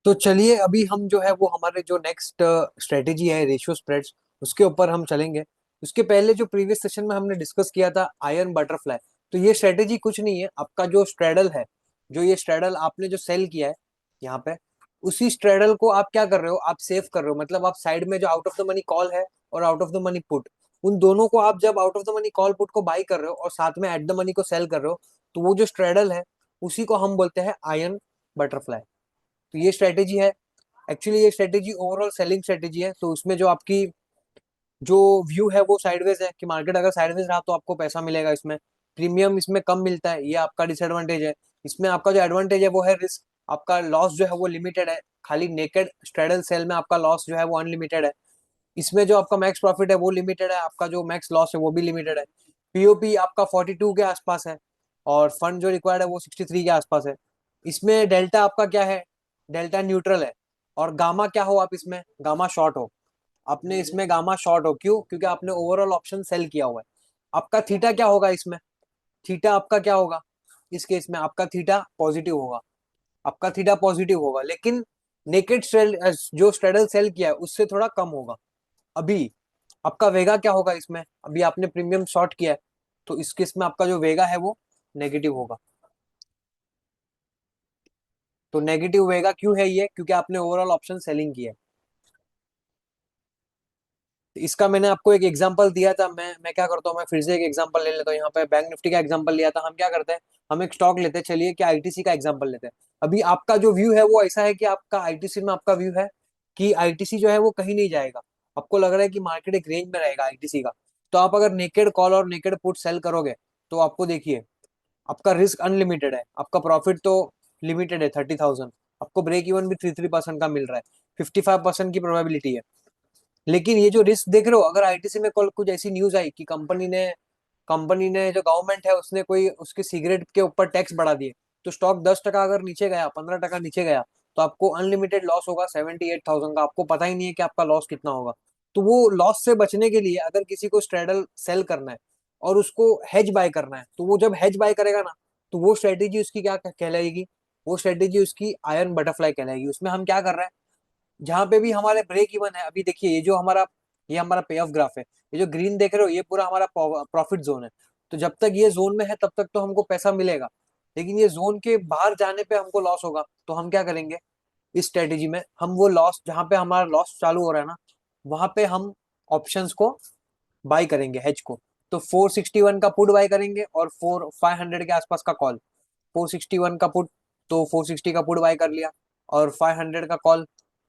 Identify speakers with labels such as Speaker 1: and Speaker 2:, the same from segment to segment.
Speaker 1: तो चलिए अभी हम जो है वो हमारे जो नेक्स्ट स्ट्रेटेजी है रेशियो स्प्रेड्स, उसके ऊपर हम चलेंगे। उसके पहले जो प्रीवियस सेशन में हमने डिस्कस किया था आयरन बटरफ्लाई, तो ये स्ट्रेटेजी कुछ नहीं है। आपका जो स्ट्रेडल है, जो ये स्ट्रेडल आपने जो सेल किया है यहाँ पे, उसी स्ट्रेडल को आप क्या कर रहे हो, आप सेव कर रहे हो। मतलब आप साइड में जो out of the money call है और out of the money put, उन दोनों को आप जब out of the money call put को बाई कर रहे हो और साथ में एट द मनी को सेल कर रहे हो, तो वो जो स्ट्रेडल है उसी को हम बोलते हैं आयरन बटरफ्लाई। तो ये स्ट्रेटेजी है। एक्चुअली ये स्ट्रेटेजी ओवरऑल सेलिंग स्ट्रेटेजी है। तो उसमें जो आपकी जो व्यू है वो साइडवेज है कि मार्केट अगर साइडवेज रहा तो आपको पैसा मिलेगा। इसमें प्रीमियम इसमें कम मिलता है, ये आपका डिसएडवांटेज है। इसमें आपका जो एडवांटेज है वो है रिस्क, आपका लॉस जो है वो लिमिटेड है। खाली नेकेड स्ट्रेडल सेल में आपका लॉस जो है वो अनलिमिटेड है। इसमें जो आपका मैक्स प्रॉफिट है वो लिमिटेड है, आपका जो मैक्स लॉस है वो भी लिमिटेड है। पीओपी आपका 42 के आसपास है और फंड जो रिक्वायर्ड है वो 63 के आसपास है। इसमें डेल्टा आपका क्या है, डेल्टा न्यूट्रल है। और गामा क्या हो, आप इसमें गामा शॉर्ट हो। आपने इसमें गामा शॉर्ट हो, क्यों? क्योंकि आपने ओवरऑल ऑप्शन सेल किया हुआ है। आपका थीटा क्या होगा इसमें, थीटा आपका क्या होगा इस केस में, आपका थीटा पॉजिटिव होगा। आपका थीटा पॉजिटिव होगा, लेकिन नेकेड सेल जो स्ट्रेडल सेल किया है उससे थोड़ा कम होगा। अभी आपका वेगा क्या होगा इसमें, अभी आपने प्रीमियम शॉर्ट किया है तो इस केस में आपका जो वेगा है वो नेगेटिव होगा। तो नेगेटिव वेगा क्यों है ये, क्योंकि आपने ओवरऑल ऑप्शन सेलिंग किया है। तो इसका मैंने आपको एक एग्जांपल दिया था। मैं क्या करता हूँ, मैं फिर से एक एग्जांपल ले लेता हूँ। यहाँ पे बैंक निफ्टी का एग्जांपल लिया था। हम क्या करते हैं, हम एक स्टॉक लेते हैं। चलिए कि आईटीसी का एग्जांपल लेते हैं। अभी आपका जो व्यू है वो ऐसा है कि आपका आईटीसी में आपका व्यू है कि आईटीसी जो है वो कहीं नहीं जाएगा। आपको लग रहा है कि मार्केट एक रेंज में रहेगा आईटीसी का। तो आप अगर नेकेड कॉल और नेकेड पुट सेल करोगे तो आपको देखिए, आपका रिस्क अनलिमिटेड है, आपका प्रॉफिट तो लिमिटेड है 30,000। आपको ब्रेक इवन भी 3% का मिल रहा है, 55% की प्रोबेबिलिटी है। लेकिन ये जो रिस्क देख रहे हो, अगर आईटीसी में कल कुछ ऐसी न्यूज आई कि कंपनी ने जो गवर्नमेंट है उसने कोई उसके सिगरेट के ऊपर टैक्स बढ़ा दिए, तो स्टॉक 10% अगर नीचे गया, 15% नीचे गया, तो आपको अनलिमिटेड लॉस होगा 78,000 का। आपको पता ही नहीं है कि आपका लॉस कितना होगा। तो वो लॉस से बचने के लिए अगर किसी को स्ट्रेडल सेल करना है और उसको हेज बाय करना है, तो वो जब हेज बाय करेगा ना, तो वो स्ट्रेटेजी उसकी क्या कहलाएगी, वो स्ट्रेटेजी उसकी आयरन बटरफ्लाई कहलाएगी। उसमें हम क्या कर रहे हैं, जहां पे भी हमारे ब्रेक इवन है, अभी देखिए ये हमारा पे ऑफ ग्राफ है। ये जो ग्रीन देख रहे हो ये पूरा हमारा प्रॉफिट जोन है। तो जब तक ये जोन में है तब तक तो हमको पैसा मिलेगा। लेकिन ये जोन के बाहर जाने पे हमको लॉस होगा। तो हम क्या करेंगे, इस स्ट्रेटेजी में हम वो लॉस, जहां पे हमारा लॉस चालू हो रहा है ना, वहां पे हम ऑप्शंस को बाई करेंगे, हेज को। तो 461 का पुट बाई करेंगे और 500 के आसपास का कॉल। 461 का पुट, तो 460 का पुट बाय कर लिया, और 500 का कॉल,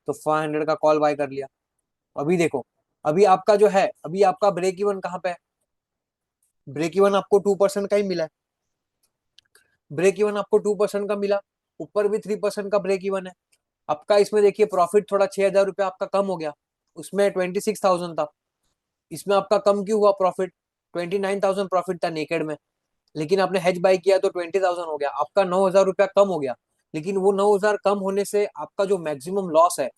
Speaker 1: तो 500 का कॉल बाय कर लिया। अभी देखो, अभी आपका जो है, अभी आपका ब्रेक इवन कहाँ पे है, ब्रेक इवन आपको 2% का ही मिला है। ब्रेक इवन आपको 2% का मिला, ऊपर भी 3% का ब्रेक इवन है। आपका इसमें देखिए प्रॉफिट थोड़ा 6,000 रुपया आपका कम हो गया। उसमें 26,000 था, इसमें आपका कम क्यों हुआ प्रॉफिट, 29,000 प्रॉफिट था नेकेड में। लेकिन आपने हेज बाई किया तो 20,000 हो गया, आपका 9,000 रुपया कम हो गया। लेकिन वो 9,000 कम होने से आपका जो मैक्सिमम लॉस है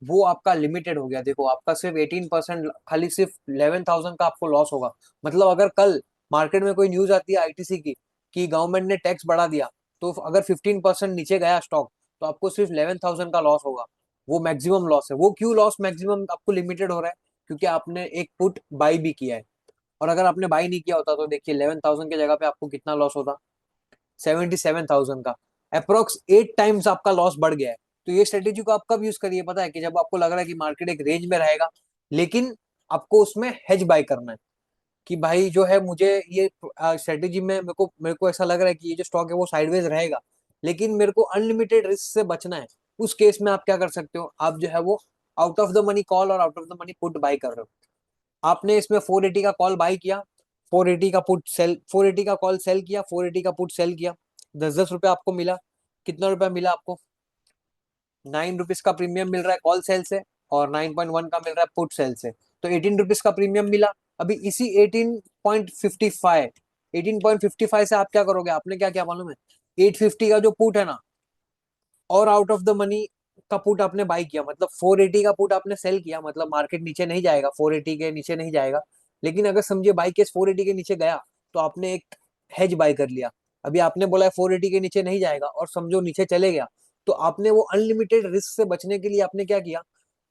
Speaker 1: वो आपका लिमिटेड हो गया। देखो आपका सिर्फ 18%, खाली सिर्फ 11,000 का आपको लॉस होगा। मतलब अगर कल मार्केट में कोई न्यूज आती है आईटीसी की कि गवर्नमेंट ने टैक्स बढ़ा दिया, तो अगर 15% नीचे गया स्टॉक, तो आपको सिर्फ 11,000 का लॉस होगा। वो मैक्सिमम लॉस है। वो क्यों लॉस मैक्सिमम आपको लिमिटेड हो रहा है, क्योंकि आपने एक पुट बाई भी किया है। और अगर आपने बाई नहीं किया होता तो देखिए 11,000 की जगह पे आपको कितना लॉस होता, 77,000 का। अप्रोक्स 8 टाइम्स आपका लॉस बढ़ गया है। तो ये स्ट्रेटेजी को आप कब यूज करिए पता है, कि जब आपको लग रहा है कि मार्केट एक रेंज में रहेगा, लेकिन आपको उसमें हेज बाय करना है। कि भाई जो है मुझे ये स्ट्रेटेजी में मेरे को ऐसा लग रहा है कि ये जो स्टॉक है वो साइडवेज रहेगा, लेकिन मेरे को अनलिमिटेड रिस्क से बचना है। उस केस में आप क्या कर सकते हो, आप जो है वो out of the money call और out of the money put buy कर रहे हो। आपने इसमें 480 का कॉल बाई किया, 480 का पुट सेल, 480 का कॉल सेल किया, 480 का पुट सेल किया, 10-10 रुपया आपको मिला। कितना रुपया मिला आपको, 9 रुपीज का प्रीमियम मिल रहा है कॉल सेल से, और 9.1 का मिल रहा है पुट सेल से। तो 18 रुपीज का प्रीमियम मिला। अभी इसी 18.55 से आप क्या करोगे, आपने क्या क्या मालूम है, 850 का जो पुट है ना, और आउट ऑफ द मनी का पुट आपने बाई किया, मतलब 480 का पुट आपने सेल किया, मतलब मार्केट नीचे नहीं जाएगा, 480 के नीचे नहीं जाएगा। लेकिन अगर समझिए बाई केस 480 के नीचे गया, तो आपने एक हेज बाय कर लिया। अभी आपने बोला है 480 के नीचे नहीं जाएगा, और समझो नीचे चले गया, तो आपने वो अनलिमिटेड रिस्क से बचने के लिए आपने क्या किया,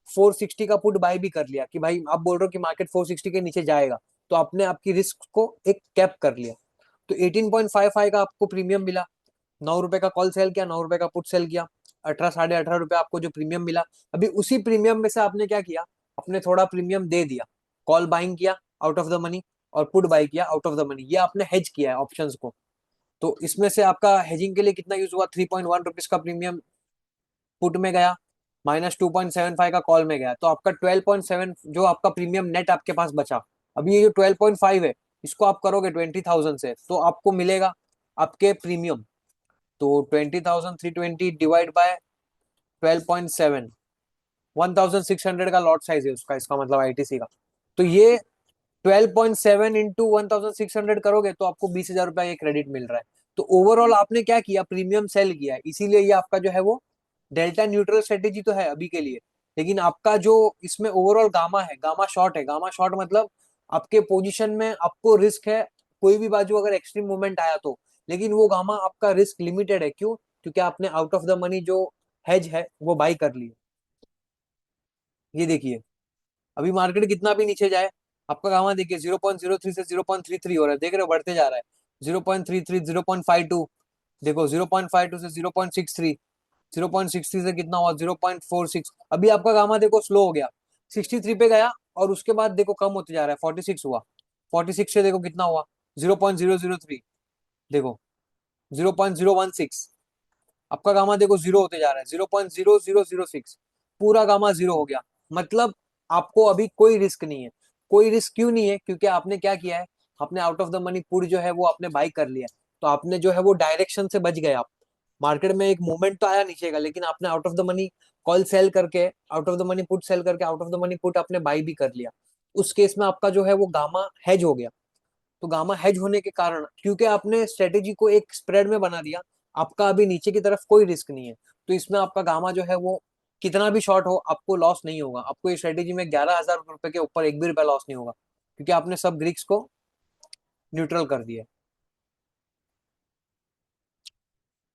Speaker 1: 460 का पुट बाय भी कर लिया कि भाई आप बोल रहे हो कि मार्केट 460 के नीचे जाएगा, तो आपने आपकी रिस्क को एक कैप कर लिया। तो 18.55 का आपको प्रीमियम मिला, 9 रुपए का कॉल सेल किया, 9 रुपए का पुट सेल किया, 18 साढ़े 18 रुपए आपको जो प्रीमियम मिला। अभी उसी प्रीमियम में से आपने क्या किया, आपने थोड़ा प्रीमियम दे दिया, कॉल बाइंग किया आउट ऑफ द मनी, और पुट बाई किया आउट ऑफ द मनी, ये आपने हेज किया है ऑप्शंस को। तो इसमें से आपका हेजिंग के लिए कितना यूज हुआ, 3.1 रुपीज का प्रीमियम पुट में गया, -2.75 का कॉल में गया, तो आपका 12.7 जो आपका प्रीमियम नेट आपके पास बचा। अभी ये जो 12.5 है, इसको आप करोगे 20,000 से, तो आपको मिलेगा आपके प्रीमियम, तो 20,320 डिवाइड बाय 12.7, 1,600 का लॉट साइज है उसका, इसका मतलब आईटीसी का। तो ये 12.7 इंटू 1,600 करोगे तो आपको 20,000 रुपया ये क्रेडिट मिल रहा है। तो ओवरऑल आपने क्या किया, प्रीमियम सेल किया है, इसीलिए ये आपका जो है वो डेल्टा न्यूट्रल स्ट्रेटेजी तो है अभी के लिए। लेकिन आपका जो इसमें ओवरऑल गामा है, गामा शॉर्ट है। गामा शॉर्ट मतलब आपके पोजीशन में आपको रिस्क है, कोई भी बाजू अगर एक्सट्रीम मूवमेंट आया तो, लेकिन वो गामा आपका रिस्क लिमिटेड है। क्यों? क्योंकि आपने आउट ऑफ द मनी जो हेज है वो बाई कर ली। ये देखिए, अभी मार्केट कितना भी नीचे जाए, आपका गामा देखिए 0.03 से 0.33 हो रहा है, देख रहे हो बढ़ते जा रहा है। 0.33, 0.52, देखो 0.52 से 0.63, 0.63 से कितना हुआ, 0.46। अभी आपका गामा देखो स्लो हो गया, 63 पे गया, और उसके बाद देखो कम होते जा रहा है, 46 हुआ। 46 से देखो कितना हुआ, 0.003, देखो 0.016। आपका गामा देखो जीरो होते जा रहा है, 0.0006, पूरा गामा जीरो हो गया। मतलब आपको अभी कोई रिस्क नहीं है। कोई रिस्क क्यों नहीं है? क्योंकि आपने क्या किया है, आपने out of the money put जो है वो आपने बाई कर लिया है। तो आपने जो है वो डायरेक्शन से बच गए आप। मार्केट में एक मूवमेंट तो आया नीचे का, लेकिन आपने out of the money call sell करके, out of the money put sell करके, out of the money put आपने बाई भी कर लिया। उस केस में आपका जो है वो गामा हेज हो गया। तो गामा हेज होने के कारण, क्योंकि आपने स्ट्रेटेजी को एक स्प्रेड में बना दिया, आपका अभी नीचे की तरफ कोई रिस्क नहीं है। तो इसमें आपका गामा जो है वो कितना भी शॉर्ट हो, आपको लॉस नहीं होगा। आपको ये स्ट्रेटेजी में 11,000 रुपए के ऊपर एक भी रुपया लॉस नहीं होगा, क्योंकि आपने सब ग्रीक्स को न्यूट्रल कर दिया।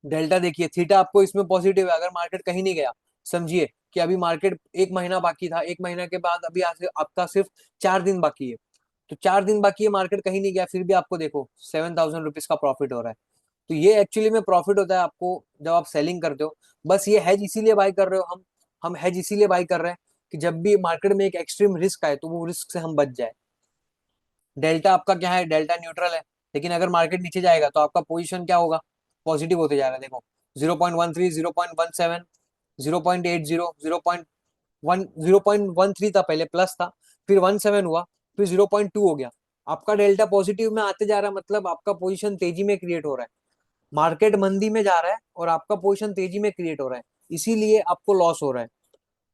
Speaker 1: डेल्टा देखिए, थीटा आपको इसमें पॉजिटिव है अगर मार्केट कहीं नहीं गया। समझिए कि अभी मार्केट एक महीना बाकी था, एक महीना के बाद अभी आपका सिर्फ 4 दिन बाकी है। तो 4 दिन बाकी है, मार्केट कहीं नहीं गया, फिर भी आपको देखो 7,000 रुपीज का प्रॉफिट हो रहा है। तो ये एक्चुअली में प्रॉफिट होता है आपको जब आप सेलिंग करते हो। बस ये हेज इसीलिए बाय कर रहे हो हम हेज इसीलिए बाय कर रहे हैं कि जब भी मार्केट में एक एक्सट्रीम रिस्क आए तो वो रिस्क से हम बच जाए। डेल्टा आपका क्या है, डेल्टा न्यूट्रल है। लेकिन अगर मार्केट नीचे जाएगा तो आपका पोजीशन क्या होगा, पॉजिटिव होते जा रहा है। देखो 0.13, 0.17, 0.80, 0.13 था पहले, प्लस था, फिर 17 हुआ, फिर 0.2 हो गया। आपका डेल्टा पॉजिटिव में आते जा रहा है, मतलब आपका पोजीशन तेजी में क्रिएट हो रहा है। मार्केट मंदी में जा रहा है और आपका पोजीशन तेजी में क्रिएट हो रहा है, इसीलिए आपको लॉस हो रहा है।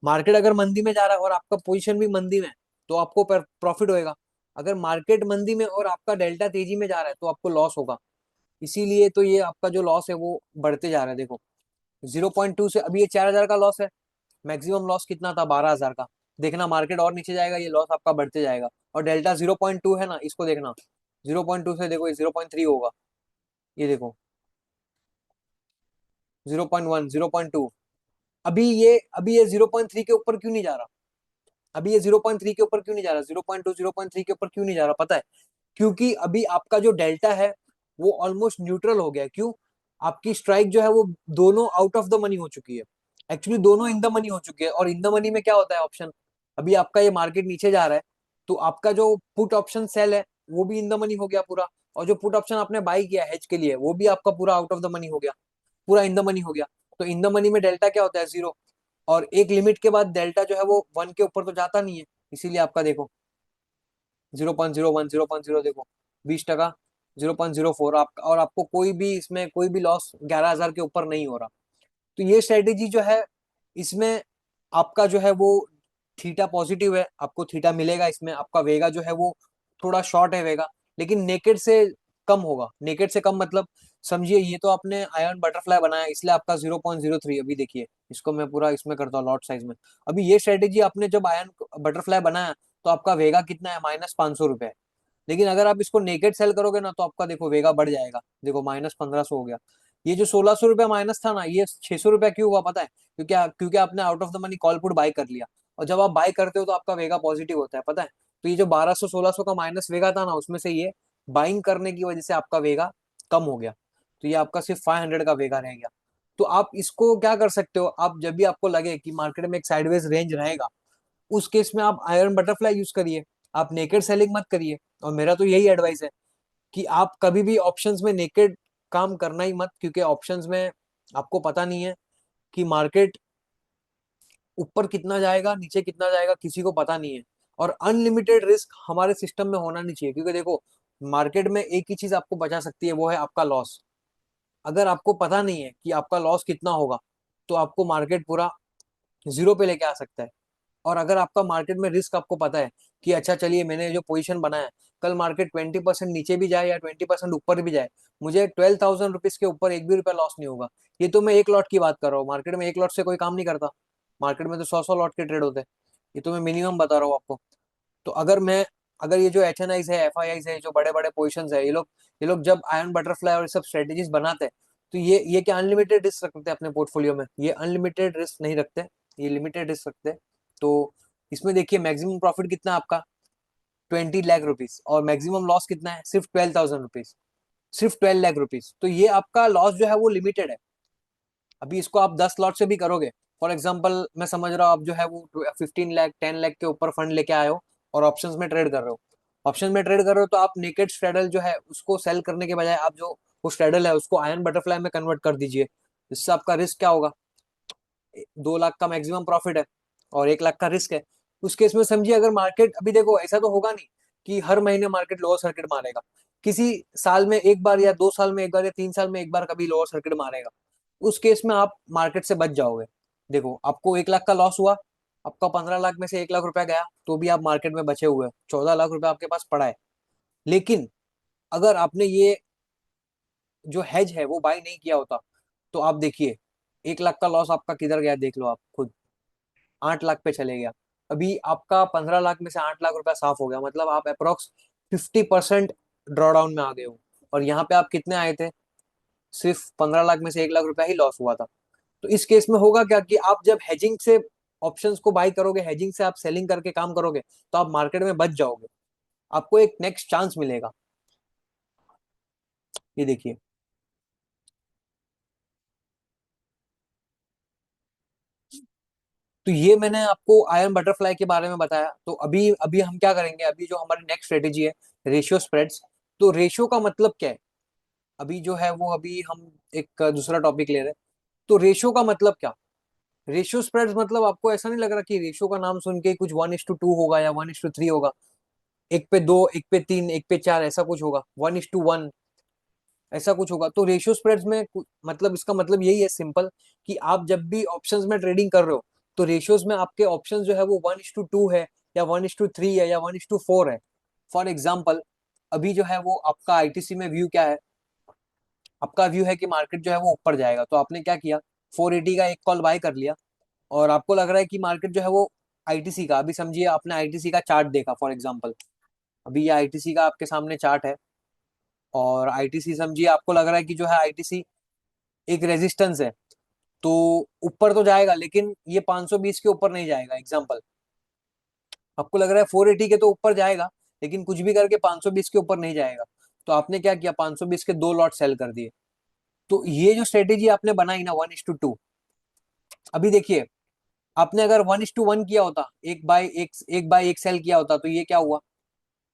Speaker 1: मार्केट अगर मंदी में जा रहा है और आपका पोजीशन भी मंदी में है, तो आपको प्रॉफिट होएगा। अगर मार्केट मंदी में और आपका डेल्टा तेजी में जा रहा है तो आपको लॉस होगा। इसीलिए तो ये आपका जो लॉस है वो बढ़ते जा रहा है। देखो 0.2 से अभी ये 4,000 का लॉस है, मैक्सिमम लॉस कितना था, 12,000 का। देखना मार्केट और नीचे जाएगा, ये लॉस आपका बढ़ते जाएगा। और डेल्टा 0.2 है ना, इसको देखना, 0.2 से देखो ये 0.3 होगा। ये देखो 0.1, 0.2। अभी ये 0.3 के ऊपर क्यों नहीं जा रहा? अभी ये 0.3 के ऊपर क्यों नहीं जा रहा, 0.2, 0.3 के ऊपर क्यों नहीं जा रहा, पता है? क्योंकि अभी आपका जो डेल्टा है वो ऑलमोस्ट न्यूट्रल हो गया है। क्यों? आपकी स्ट्राइक जो है वो दोनों आउट ऑफ द मनी हो चुकी है। एक्चुअली दोनों इन द मनी हो चुकी है, और इन द मनी में क्या होता है ऑप्शन, अभी आपका ये मार्केट नीचे जा रहा है, तो आपका जो पुट ऑप्शन सेल है वो भी इन द मनी हो गया पूरा। और जो पुट ऑप्शन आपने बाई किया हेज के लिए वो भी आपका पूरा आउट ऑफ द मनी हो गया, पूरा इन द मनी हो गया। तो इन द मनी में डेल्टा क्या होता है, जीरो। और एक लिमिट के बाद डेल्टा जो है वो 1 के ऊपर तो जाता नहीं है, इसीलिए आपका देखो 0.01, 0.0, देखो 20%, 0.04 आप, और आपको कोई भी इसमें कोई भी लॉस 11,000 के ऊपर नहीं हो रहा। तो ये स्ट्रेटेजी जो है, इसमें आपका जो है वो थीटा पॉजिटिव है, आपको थीटा मिलेगा इसमें। आपका वेगा जो है वो थोड़ा शॉर्ट है वेगा, लेकिन नेकेड से कम होगा। नेकेड से कम मतलब, समझिए ये तो आपने आयरन बटरफ्लाई बनाया, इसलिए आपका 0.03। अभी देखिए इसको मैं पूरा इसमें करता हूँ लॉट साइज में। अभी ये स्ट्रेटेजी आपने जब आयरन बटरफ्लाई बनाया तो आपका वेगा कितना है, -500 रुपए। लेकिन अगर आप इसको नेकेड सेल करोगे ना तो आपका देखो वेगा बढ़ जाएगा, देखो -1,500 हो गया। ये जो 1600 रुपया माइनस था ना, ये 600 रुपया क्यों हुआ पता है? क्योंकि आपने out of the money call put buy कर लिया। और जब आप बाय करते हो तो आपका वेगा पॉजिटिव होता है, पता है? तो ये जो 1200 1600 का माइनस वेगा था ना, उसमें से ये बाइंग करने की वजह से आपका वेगा कम हो गया। तो ये आपका सिर्फ 500 का वेगा रह गया। तो आप इसको क्या कर सकते हो, आप जब भी आपको लगे कि मार्केट में एक साइडवेज रेंज रहेगा, उस केस में आप आयरन बटरफ्लाई यूज करिए। आप नेकेड सेलिंग मत करिए। और मेरा तो यही एडवाइस है कि आप कभी भी ऑप्शंस में नेकेड काम करना ही मत, क्योंकि ऑप्शंस में आपको पता नहीं है कि मार्केट ऊपर कितना जाएगा, नीचे कितना जाएगा, किसी को पता नहीं है। और अनलिमिटेड रिस्क हमारे सिस्टम में होना नहीं चाहिए, क्योंकि देखो, मार्केट में एक ही चीज आपको बचा सकती है, वो है आपका लॉस। अगर आपको पता नहीं है कि आपका लॉस कितना होगा, तो आपको मार्केट पूरा जीरो पे लेके आ सकता है। और अगर आपका मार्केट में रिस्क आपको पता है कि अच्छा चलिए, मैंने जो पोजीशन बनाया, कल मार्केट 20% नीचे भी जाए या 20% ऊपर भी जाए, मुझे 12,000 रुपीज के ऊपर एक भी रुपया लॉस नहीं होगा। ये तो मैं एक लॉट की बात कर रहा हूँ, मार्केट में एक लॉट से कोई काम नहीं करता। मार्केट में तो 100 100 लॉट के ट्रेड होते हैं। ये तो मैं मिनिमम बता रहा हूँ आपको। तो अगर ये जो HNIs है, FIIs है, जो बड़े बड़े पोजिशन है, ये लोग जब आयरन बटरफ्लाई और ये सब स्ट्रेटेजीज बनाते हैं, तो ये क्या अनलिमिटेड रिस्क रखते हैं अपने पोर्टफोलियो में? ये अनलिमिटेड रिस्क नहीं रखते, ये लिमिटेड रिस्क रखते हैं। तो इसमें देखिए, मैक्सिमम प्रॉफिट कितना है आपका? 20 लाख रुपीज। और मैक्सिमम लॉस कितना है? सिर्फ 12,000 रुपीज। सिर्फ 12 लाख रुपीज। तो ये आपका लॉस जो है वो लिमिटेड है। अभी इसको आप 10 लॉट से भी करोगे। फॉर एग्जाम्पल, मैं समझ रहा हूँ आप जो है वो 15 लाख 10 लाख के ऊपर फंड लेके आए हो और ऑप्शंस में ट्रेड कर रहे हो। ऑप्शन में ट्रेड कर रहे हो तो आप नेकेड स्ट्रेडल जो है उसको सेल करने के बजाय, आप जो वो स्ट्रेडल है उसको आयरन बटरफ्लाई में कन्वर्ट कर दीजिए। इससे आपका रिस्क क्या होगा? 2 लाख का मैक्सिमम प्रॉफिट है और 1 लाख का रिस्क है। उस केस में समझिए, अगर मार्केट, अभी देखो ऐसा तो होगा नहीं कि हर महीने मार्केट लोअर सर्किट मारेगा। किसी साल में एक बार या 2 साल में एक बार या 3 साल में एक बार कभी लोअर सर्किट मारेगा। उस केस में आप मार्केट से बच जाओगे। देखो, आपको 1 लाख का लॉस हुआ, आपका 15 लाख में से 1 लाख रुपया गया, तो भी आप मार्केट में बचे हुए हैं, 14 लाख रुपया आपके पास पड़ा है। लेकिन अगर आपने ये जो हेज है वो बाय नहीं किया होता, तो आप देखिए, 1 लाख का लॉस आपका किधर गया, देख लो आप खुद। 8 लाख पे चले गया। अभी आपका 15 लाख में से 8 लाख रुपया साफ हो गया, मतलब आप अप्रोक्स 50% ड्रॉडाउन में आ गए हो। और यहाँ पे आप कितने आए थे? सिर्फ 15 लाख में से 1 लाख रुपया ही लॉस हुआ था। तो इस केस में होगा क्या कि आप जब हेजिंग से ऑप्शंस को बाय करोगे, हेजिंग से आप सेलिंग करके काम करोगे, तो आप मार्केट में बच जाओगे। आपको एक नेक्स्ट चांस मिलेगा। ये देखिए। तो ये मैंने आपको आयरन बटरफ्लाई के बारे में बताया। तो अभी अभी हम क्या करेंगे, अभी जो हमारी नेक्स्ट स्ट्रेटेजी है, रेशियो स्प्रेड्स। तो रेशियो का मतलब क्या है? अभी जो है वो, अभी हम एक दूसरा टॉपिक ले रहे हैं। तो रेशियो का मतलब क्या? रेशियो स्प्रेड्स मतलब, आपको ऐसा नहीं लग रहा कि रेशियो का नाम सुन के कुछ 1:2 होगा या 1:3 होगा? एक पे दो, एक पे तीन, एक पे चार, ऐसा कुछ होगा, 1:1, ऐसा कुछ होगा। तो रेशियो स्प्रेड्स में मतलब, इसका मतलब यही है सिंपल, कि आप जब भी ऑप्शंस में ट्रेडिंग कर रहे हो, तो रेशियोज में आपके ऑप्शंस जो है वो 1:2 है या 1:3 है या 1:4 है। फॉर एग्जाम्पल, अभी जो है वो आपका ITC में व्यू क्या है? आपका व्यू है कि मार्केट जो है वो ऊपर जाएगा, तो आपने क्या किया? 480 का एक कॉल बाय कर लिया। और आपको लग रहा है कि मार्केट जो है वो ITC का, अभी समझिए आपने ITC का चार्ट देखा फॉर एग्जाम्पल। अभी ये ITC का आपके सामने चार्ट है। और ITC समझिए, आपको लग रहा है कि जो है ITC एक रेजिस्टेंस है, तो ऊपर तो जाएगा, लेकिन ये 520 के ऊपर नहीं जाएगा। एग्जाम्पल, आपको लग रहा है 480 के तो ऊपर जाएगा, लेकिन कुछ भी करके 520 के ऊपर नहीं जाएगा। तो आपने क्या किया? 520 के 2 लॉट सेल कर दिए। तो ये जो स्ट्रेटेजी आपने बनाई ना, 1:2, अभी देखिए, आपने अगर 1:1 किया होता, एक बाय एक सेल किया होता, तो ये क्या हुआ?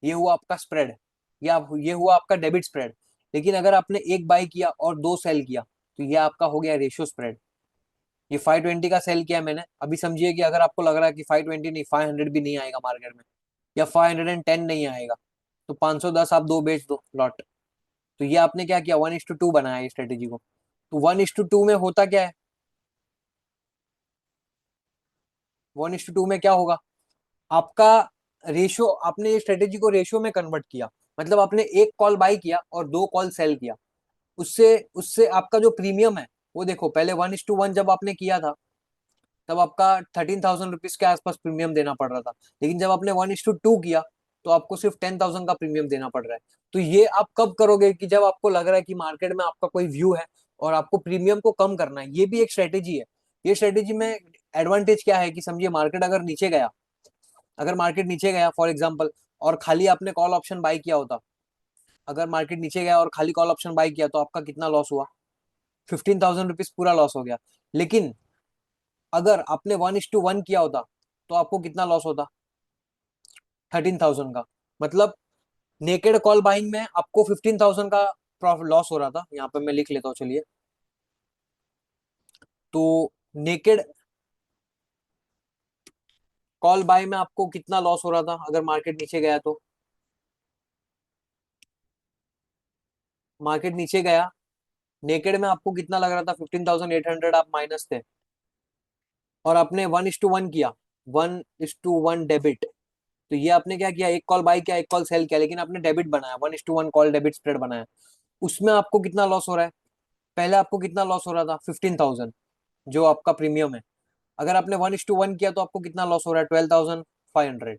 Speaker 1: ये हुआ आपका स्प्रेड, या ये हुआ आपका डेबिट स्प्रेड। लेकिन अगर आपने एक बाय किया और 2 सेल किया, तो ये आपका हो गया रेशियो स्प्रेड। ये 520 का सेल किया मैंने। अभी समझिए कि अगर आपको लग रहा है कि 520 नहीं, 500 भी नहीं आएगा मार्केट में, या 510 नहीं आएगा, तो 510 आप दो बेच दो लॉट। तो ये आपने क्या किया? 1:2 बनाया ये स्ट्रेटेजी को। तो 1:2 में होता क्या है? 1:2 में क्या होगा? आपका रेशियो, आपने ये स्ट्रेटेजी को रेशियो में कन्वर्ट किया। मतलब आपने एक कॉल बाई किया और 2 कॉल सेल किया। उससे उससे आपका जो प्रीमियम है, वो देखो, पहले 1:1 जब आपने किया था, तब आपका 13,000 रुपीज के आसपास प्रीमियम देना पड़ रहा था। लेकिन जब आपने 1:2 किया, तो आपको सिर्फ 10,000 का प्रीमियम देना पड़ रहा है। तो ये आप कब करोगे? कि जब आपको लग रहा है कि मार्केट में आपका कोई व्यू है और आपको प्रीमियम को कम करना है, ये भी एक स्ट्रेटेजी है। ये स्ट्रेटेजी में एडवांटेज क्या है कि समझिए मार्केट अगर नीचे गया, अगर मार्केट नीचे गया फॉर एग्जांपल, और खाली आपने कॉल ऑप्शन बाय किया होता, अगर मार्केट नीचे गया और खाली कॉल ऑप्शन बाय किया तो आपका कितना लॉस हुआ? 15,000 रुपीज पूरा लॉस हो गया। लेकिन अगर आपने 1:1 किया होता तो आपको कितना लॉस होता? 13,000 का। मतलब नेकेड कॉल बाइंग में आपको 15,000 का प्रॉफिट लॉस हो रहा था। यहाँ पे मैं लिख लेता हूँ, चलिए। तो नेकेड कॉल बाय में आपको कितना लॉस हो रहा था अगर मार्केट नीचे गया तो? मार्केट नीचे गया, नेकेड में आपको कितना लग रहा था? 15,800 आप माइनस थे, और आपने 1:1 किया, 1:1 डेबिट। तो ये आपने क्या किया? एक कॉल बाय किया, एक कॉल सेल किया, लेकिन आपने डेबिट बनाया, 1:1 कॉल डेबिट स्प्रेड बनाया। उसमें आपको कितना लॉस हो रहा है? पहले आपको कितना लॉस हो रहा था? 15,000, जो आपका प्रीमियम है। अगर आपने 1:1 किया तो आपको कितना लॉस हो रहा है? 12,500।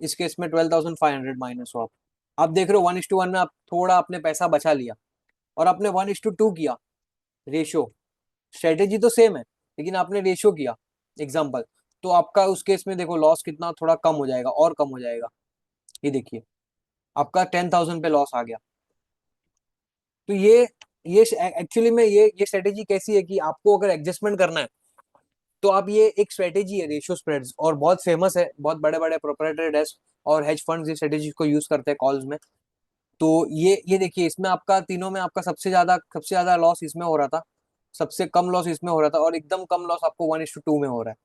Speaker 1: इस केस में 12,500 माइनस हो आप देख रहे हो 1:1 में आप थोड़ा अपने पैसा बचा लिया। और आपने 1:2 किया रेशियो, स्ट्रेटेजी तो सेम है, लेकिन आपने रेशियो किया एग्जाम्पल, तो आपका उस केस में देखो लॉस कितना थोड़ा कम हो जाएगा, और कम हो जाएगा। ये देखिए, आपका 10,000 पे लॉस आ गया। तो ये एक्चुअली में ये स्ट्रेटेजी कैसी है कि आपको अगर एडजस्टमेंट करना है तो आप, ये एक स्ट्रेटेजी है रेशियो स्प्रेड्स, और बहुत फेमस है, बहुत बड़े बड़े प्रोप्राइटरी डेस्क और हेज फंड्स इस स्ट्रेटेजी को यूज करते हैं कॉल्स में। तो ये देखिए, इसमें आपका तीनों में आपका सबसे ज्यादा लॉस इसमें हो रहा था, सबसे कम लॉस इसमें हो रहा था, और एकदम कम लॉस आपको 1:2 में हो रहा है।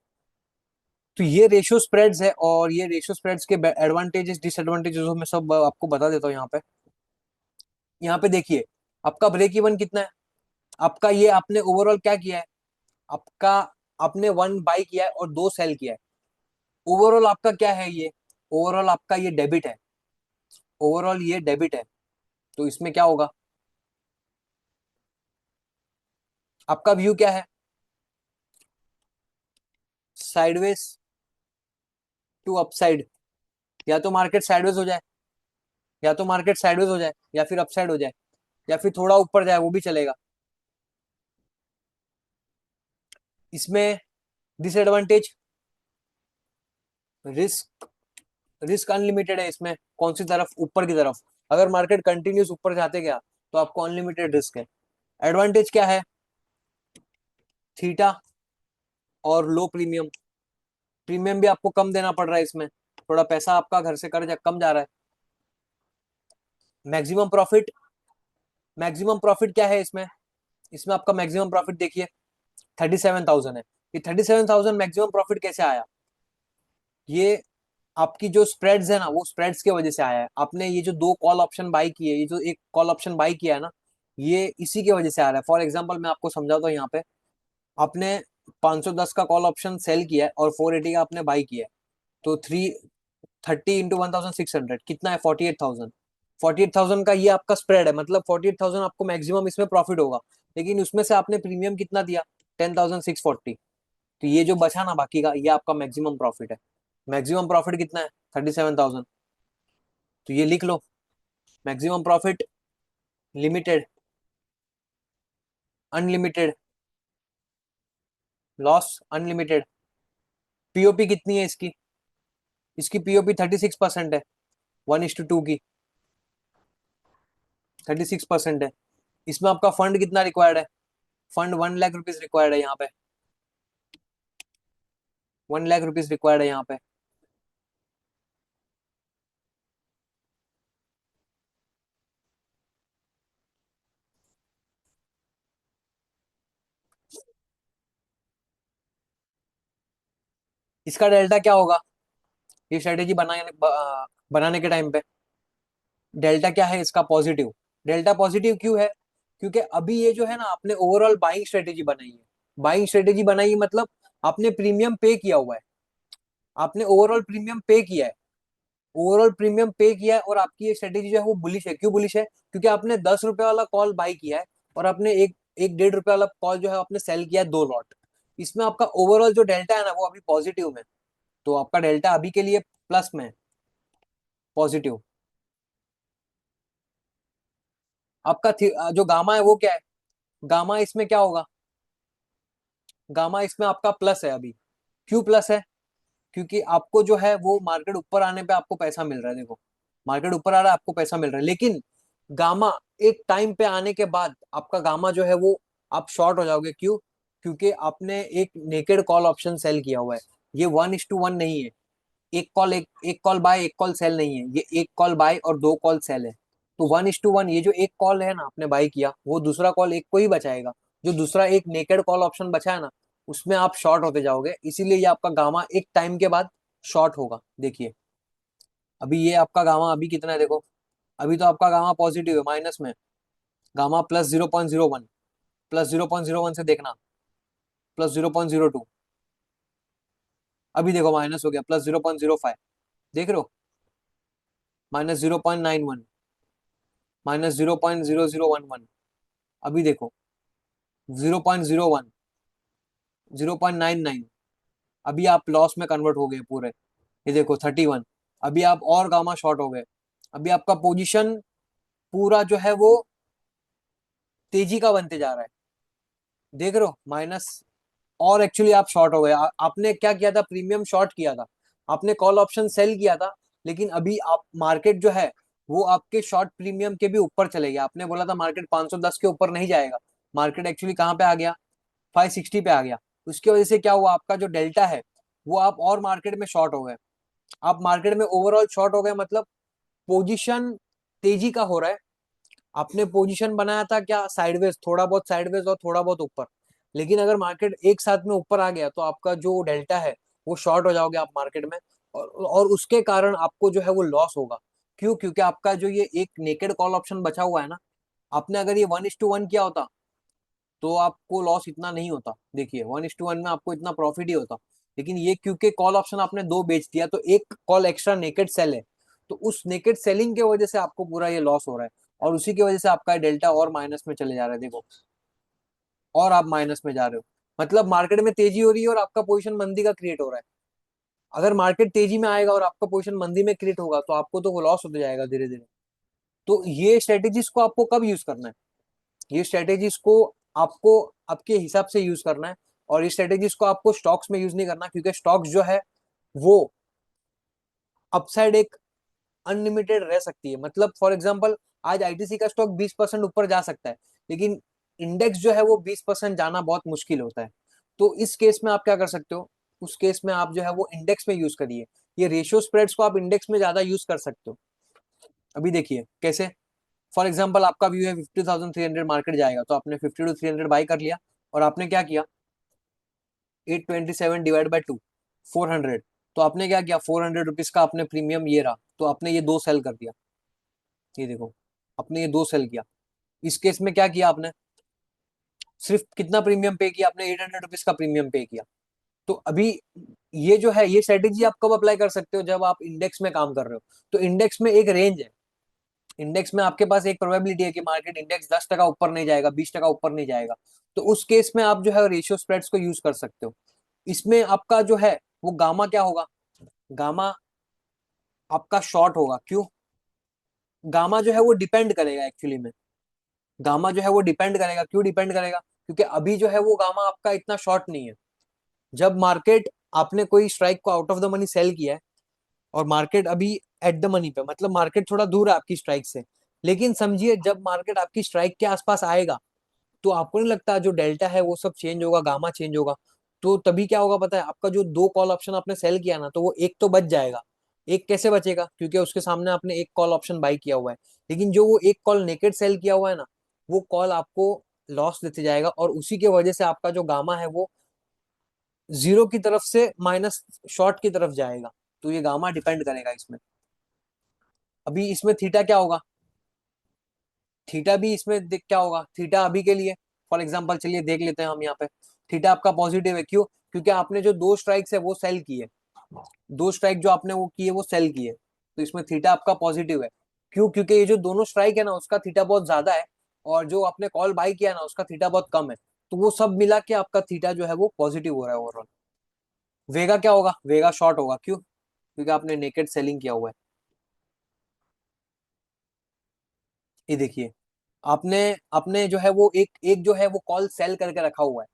Speaker 1: तो ये रेशियो स्प्रेड्स है, और ये रेशियो स्प्रेड्स के एडवांटेजेस डिसएडवांटेजेस मैं सब आपको बता देता हूँ यहाँ पे। यहाँ पे देखिए, आपका ब्रेक इवन कितना है? आपका ये आपने ओवरऑल क्या किया है? आपका आपने 1 बाई किया है और 2 सेल किया है। ओवरऑल आपका क्या है ये? ओवरऑल आपका ये डेबिट है, ओवरऑल ये डेबिट है। तो इसमें क्या होगा? आपका व्यू क्या है? Sideways to upside. या तो मार्केट साइडवेज हो जाए, या तो मार्केट साइडवेज हो जाए, या फिर अपसाइड हो जाए, या फिर थोड़ा ऊपर जाए, वो भी चलेगा। इसमें डिसएडवांटेज, रिस्क, रिस्क अनलिमिटेड है इसमें। कौन सी तरफ? ऊपर की तरफ। अगर मार्केट कंटिन्यूस ऊपर जाते गया तो आपको अनलिमिटेड रिस्क है। एडवांटेज क्या है? थीटा और लो प्रीमियम। प्रीमियम भी आपको कम देना पड़ रहा है इसमें, थोड़ा पैसा आपका घर से कर्ज कम जा रहा है। मैक्सिमम प्रॉफिट, मैक्सिमम प्रॉफिट क्या है इसमें? इसमें आपका मैक्सिमम प्रॉफिट देखिए 37,000 है। ये 37,000 मैक्सिमम प्रॉफिट कैसे आया? ये आपकी जो स्प्रेड्स है ना, वो स्प्रेड्स की वजह से आया है। आपने ये जो 2 कॉल ऑप्शन बाई किए, ये जो एक कॉल ऑप्शन बाई किया है ना, ये इसी की वजह से आ रहा है। फॉर एग्जाम्पल मैं आपको समझाता हूँ यहाँ पे। आपने 510 का कॉल ऑप्शन सेल किया है और 480 का आपने बाई किया है। तो 330 × 1,600 कितना है? 48,000। 48,000 का ये आपका स्प्रेड है, मतलब 48,000 आपको मैक्सिमम इसमें प्रॉफिट होगा। लेकिन उसमें से आपने प्रीमियम कितना दिया? 10,640। तो ये जो बचा ना बाकी का, ये आपका मैक्सिमम प्रॉफिट है। मैक्सिमम प्रॉफिट कितना है? 37,000। तो ये लिख लो, maximum profit, limited, unlimited, loss unlimited. POP कितनी है इसकी? इसकी पीओपी 36% है, 1:2 की 36% है। इसमें आपका फंड कितना रिक्वायर्ड है? फंड 1 लाख रुपीज रिक्वायर्ड है यहाँ पे, 1 लाख रुपीज रिक्वायर्ड है यहाँ पे। इसका डेल्टा क्या होगा ये स्ट्रेटेजी बनाने के टाइम पे? डेल्टा क्या है इसका? पॉजिटिव। डेल्टा पॉजिटिव क्यों है? क्योंकि अभी ये जो है ना, आपने ओवरऑल बाइंग स्ट्रेटेजी बनाई है। बाइंग स्ट्रेटेजी बनाई है मतलब आपने प्रीमियम पे किया हुआ है, आपने ओवरऑल प्रीमियम पे किया है, ओवरऑल प्रीमियम पे किया है। और आपकी ये स्ट्रेटेजी जो है वो बुलिश है। क्यों बुलिश है? क्योंकि आपने 10 रुपए वाला कॉल बाई किया है, और आपने एक एक 1.5 रुपए वाला कॉल जो है आपने सेल किया है 2 लॉट। इसमें आपका ओवरऑल जो डेल्टा है ना, वो अभी पॉजिटिव में। तो आपका डेल्टा अभी के लिए प्लस में, पॉजिटिव। आपका जो गामा है वो क्या है? गामा इसमें क्या होगा, गामा इसमें आपका प्लस है अभी। क्यों प्लस है, क्योंकि आपको जो है वो मार्केट ऊपर आने पे आपको पैसा मिल रहा है, देखो मार्केट ऊपर आ रहा है आपको पैसा मिल रहा है, लेकिन गामा एक टाइम पे आने के बाद आपका गामा जो है वो आप शॉर्ट हो जाओगे। क्यों, क्योंकि आपने एक नेकेड कॉल ऑप्शन सेल किया हुआ है। ये 1:1 नहीं है, एक कॉल बाय एक कॉल सेल नहीं है, ये एक कॉल बाय और दो कॉल सेल है। तो 1:1, ये जो एक कॉल है ना आपने बाय किया, वो दूसरा कॉल एक को ही बचाएगा। जो दूसरा एक नेकेड कॉल ऑप्शन बचा है ना, उसमें आप शॉर्ट होते जाओगे, इसीलिए ये आपका गामा एक टाइम के बाद शॉर्ट होगा। देखिए अभी ये आपका गामा अभी कितना है, देखो अभी तो आपका गामा पॉजिटिव है, माइनस में। गामा +0.01, +0.01 से देखना, +0.02। अभी देखो माइनस हो गया, +0.05। देख रहे हो, -0.91, -0.0011। अभी देखो 0.01, 0.99। अभी आप लॉस में कन्वर्ट हो गए पूरे। ये देखो 31। अभी आप और गामा शॉर्ट हो गए। अभी आपका पोजीशन पूरा जो है वो तेजी का बनते जा रहा है, देख रहे हो माइनस। और एक्चुअली आप शॉर्ट हो गए। आपने क्या किया था, प्रीमियम शॉर्ट किया था, आपने कॉल ऑप्शन सेल किया था, लेकिन अभी आप मार्केट जो है वो आपके शॉर्ट प्रीमियम के भी ऊपर चले गया। आपने बोला था मार्केट 510 के ऊपर नहीं जाएगा, मार्केट एक्चुअली कहाँ पे आ गया, 560 पे आ गया। उसकी वजह से क्या हुआ, आपका जो डेल्टा है वो आप और मार्केट में शॉर्ट हो गए। आप मार्केट में ओवरऑल शॉर्ट हो गए, मतलब पोजीशन तेजी का हो रहा है। आपने पोजीशन बनाया था क्या, साइडवेज, थोड़ा बहुत साइडवेज और थोड़ा बहुत ऊपर, लेकिन अगर मार्केट एक साथ में ऊपर आ गया तो आपका जो डेल्टा है वो शॉर्ट हो जाओगे आप मार्केट में। और उसके कारण आपको जो है वो लॉस होगा। क्यों, क्योंकि आपका जो ये एक नेकेड कॉल ऑप्शन बचा हुआ है ना, आपने अगर ये 1:1 किया होता तो आपको लॉस इतना नहीं होता। देखिए 1:1 में आपको इतना प्रॉफिट ही होता, लेकिन ये क्योंकि कॉल ऑप्शन आपने दो बेच दिया तो एक कॉल एक्स्ट्रा नेकेड सेल है, तो उस नेकेड सेलिंग के वजह से आपको पूरा ये लॉस हो रहा है। और उसी की वजह से आपका डेल्टा और माइनस में चले जा रहा है, देखो और आप माइनस में जा रहे हो। मतलब मार्केट में तेजी हो रही है और आपका पोजीशन मंदी का क्रिएट हो रहा है। अगर मार्केट तेजी में आएगा और आपका पोजीशन मंदी में क्रिएट होगा तो आपको तो वो लॉस होते जाएगा धीरे धीरे। तो ये स्ट्रेटेजीज को आपको कब यूज करना है, ये स्ट्रेटेजीज को आपको आपके हिसाब से यूज करना है। और ये स्ट्रेटेजीज को आपको स्टॉक्स में यूज नहीं करना, क्योंकि स्टॉक्स जो है वो अपसाइड एक अनलिमिटेड रह सकती है। मतलब फॉर एग्जांपल आज आईटीसी का स्टॉक 20% ऊपर जा सकता है, लेकिन इंडेक्स जो है वो 20% जाना बहुत मुश्किल होता है। तो इस केस में आप क्या कर सकते हो, उस केस में आप जो है वो इंडेक्स में यूज करिए। ये रेशियो स्प्रेड्स को आप इंडेक्स में ज्यादा यूज कर सकते हो। अभी देखिए कैसे, फॉर एग्जाम्पल आपका व्यू है 50,300 मार्केट जाएगा, तो आपने 50 to 300 बाई कर लिया, और आपने क्या किया, 827 डिवाइड बाई 2, 400। तो आपने क्या किया, 400 रुपीज का आपने प्रीमियम ये रहा, तो आपने ये दो सेल कर दिया। ये देखो आपने ये दो सेल किया। इस केस में क्या किया आपने, सिर्फ कितना प्रीमियम पे किया आपने, 800 रुपीज का प्रीमियम पे किया। तो अभी ये जो है ये स्ट्रेटेजी आप कब अप्लाई कर सकते हो, जब आप इंडेक्स में काम कर रहे हो। तो इंडेक्स में एक रेंज है, इंडेक्स में आपके पास एक प्रोबेबिलिटी है कि मार्केट इंडेक्स 10% ऊपर नहीं जाएगा, 20% ऊपर नहीं जाएगा। तो उस केस में आप जो है रेशियो स्प्रेड्स को यूज कर सकते हो। इसमें आपका जो है वो गामा क्या होगा, गामा आपका शॉर्ट होगा। क्यों, गामा जो है वो डिपेंड करेगा एक्चुअली में, गामा जो है वो डिपेंड करेगा। क्यों डिपेंड करेगा, क्योंकि अभी जो है वो गामा आपका इतना शॉर्ट नहीं है। जब मार्केट, आपने कोई स्ट्राइक को out of the money sell किया है और मार्केट अभी एट द मनी पे, मतलब मार्केट थोड़ा दूर है आपकी स्ट्राइक से, लेकिन समझिए जब मार्केट आपकी स्ट्राइक के आसपास आएगा तो आपको नहीं लगता जो डेल्टा है वो सब चेंज होगा, गामा चेंज होगा। तो तभी क्या होगा पता है, आपका जो दो कॉल ऑप्शन आपने सेल किया ना, तो वो एक तो बच जाएगा। एक कैसे बचेगा, क्योंकि उसके सामने आपने एक कॉल ऑप्शन बाई किया हुआ है। लेकिन जो वो एक कॉल नेकेड सेल किया हुआ है ना, वो कॉल आपको लॉस देते जाएगा, और उसी की वजह से आपका जो गामा है वो जीरो की तरफ से माइनस शॉर्ट की तरफ जाएगा। तो ये गामा डिपेंड करेगा इसमें। अभी इसमें थीटा क्या होगा, थीटा भी इसमें क्या होगा, थीटा अभी के लिए फॉर एग्जांपल चलिए देख लेते हैं हम यहाँ पे। थीटा आपका पॉजिटिव है, क्यों, क्योंकि आपने जो दो स्ट्राइक्स है वो सेल की है, दो स्ट्राइक जो आपने वो की है वो सेल की है, तो इसमें थीटा आपका पॉजिटिव है। क्यों, क्योंकि ये जो दोनों स्ट्राइक है ना उसका थीटा बहुत ज्यादा है, और जो आपने कॉल बाई किया ना उसका थीटा बहुत कम है। तो वो सब मिला के आपका थीटा जो है वो पॉजिटिव हो रहा है ओवरऑल। वेगा क्या होगा, वेगा शॉर्ट होगा। क्यों, क्योंकि आपने नेकेड सेलिंग किया हुआ है। ये देखिए आपने आपने जो है वो एक एक जो है वो कॉल सेल करके रखा हुआ है,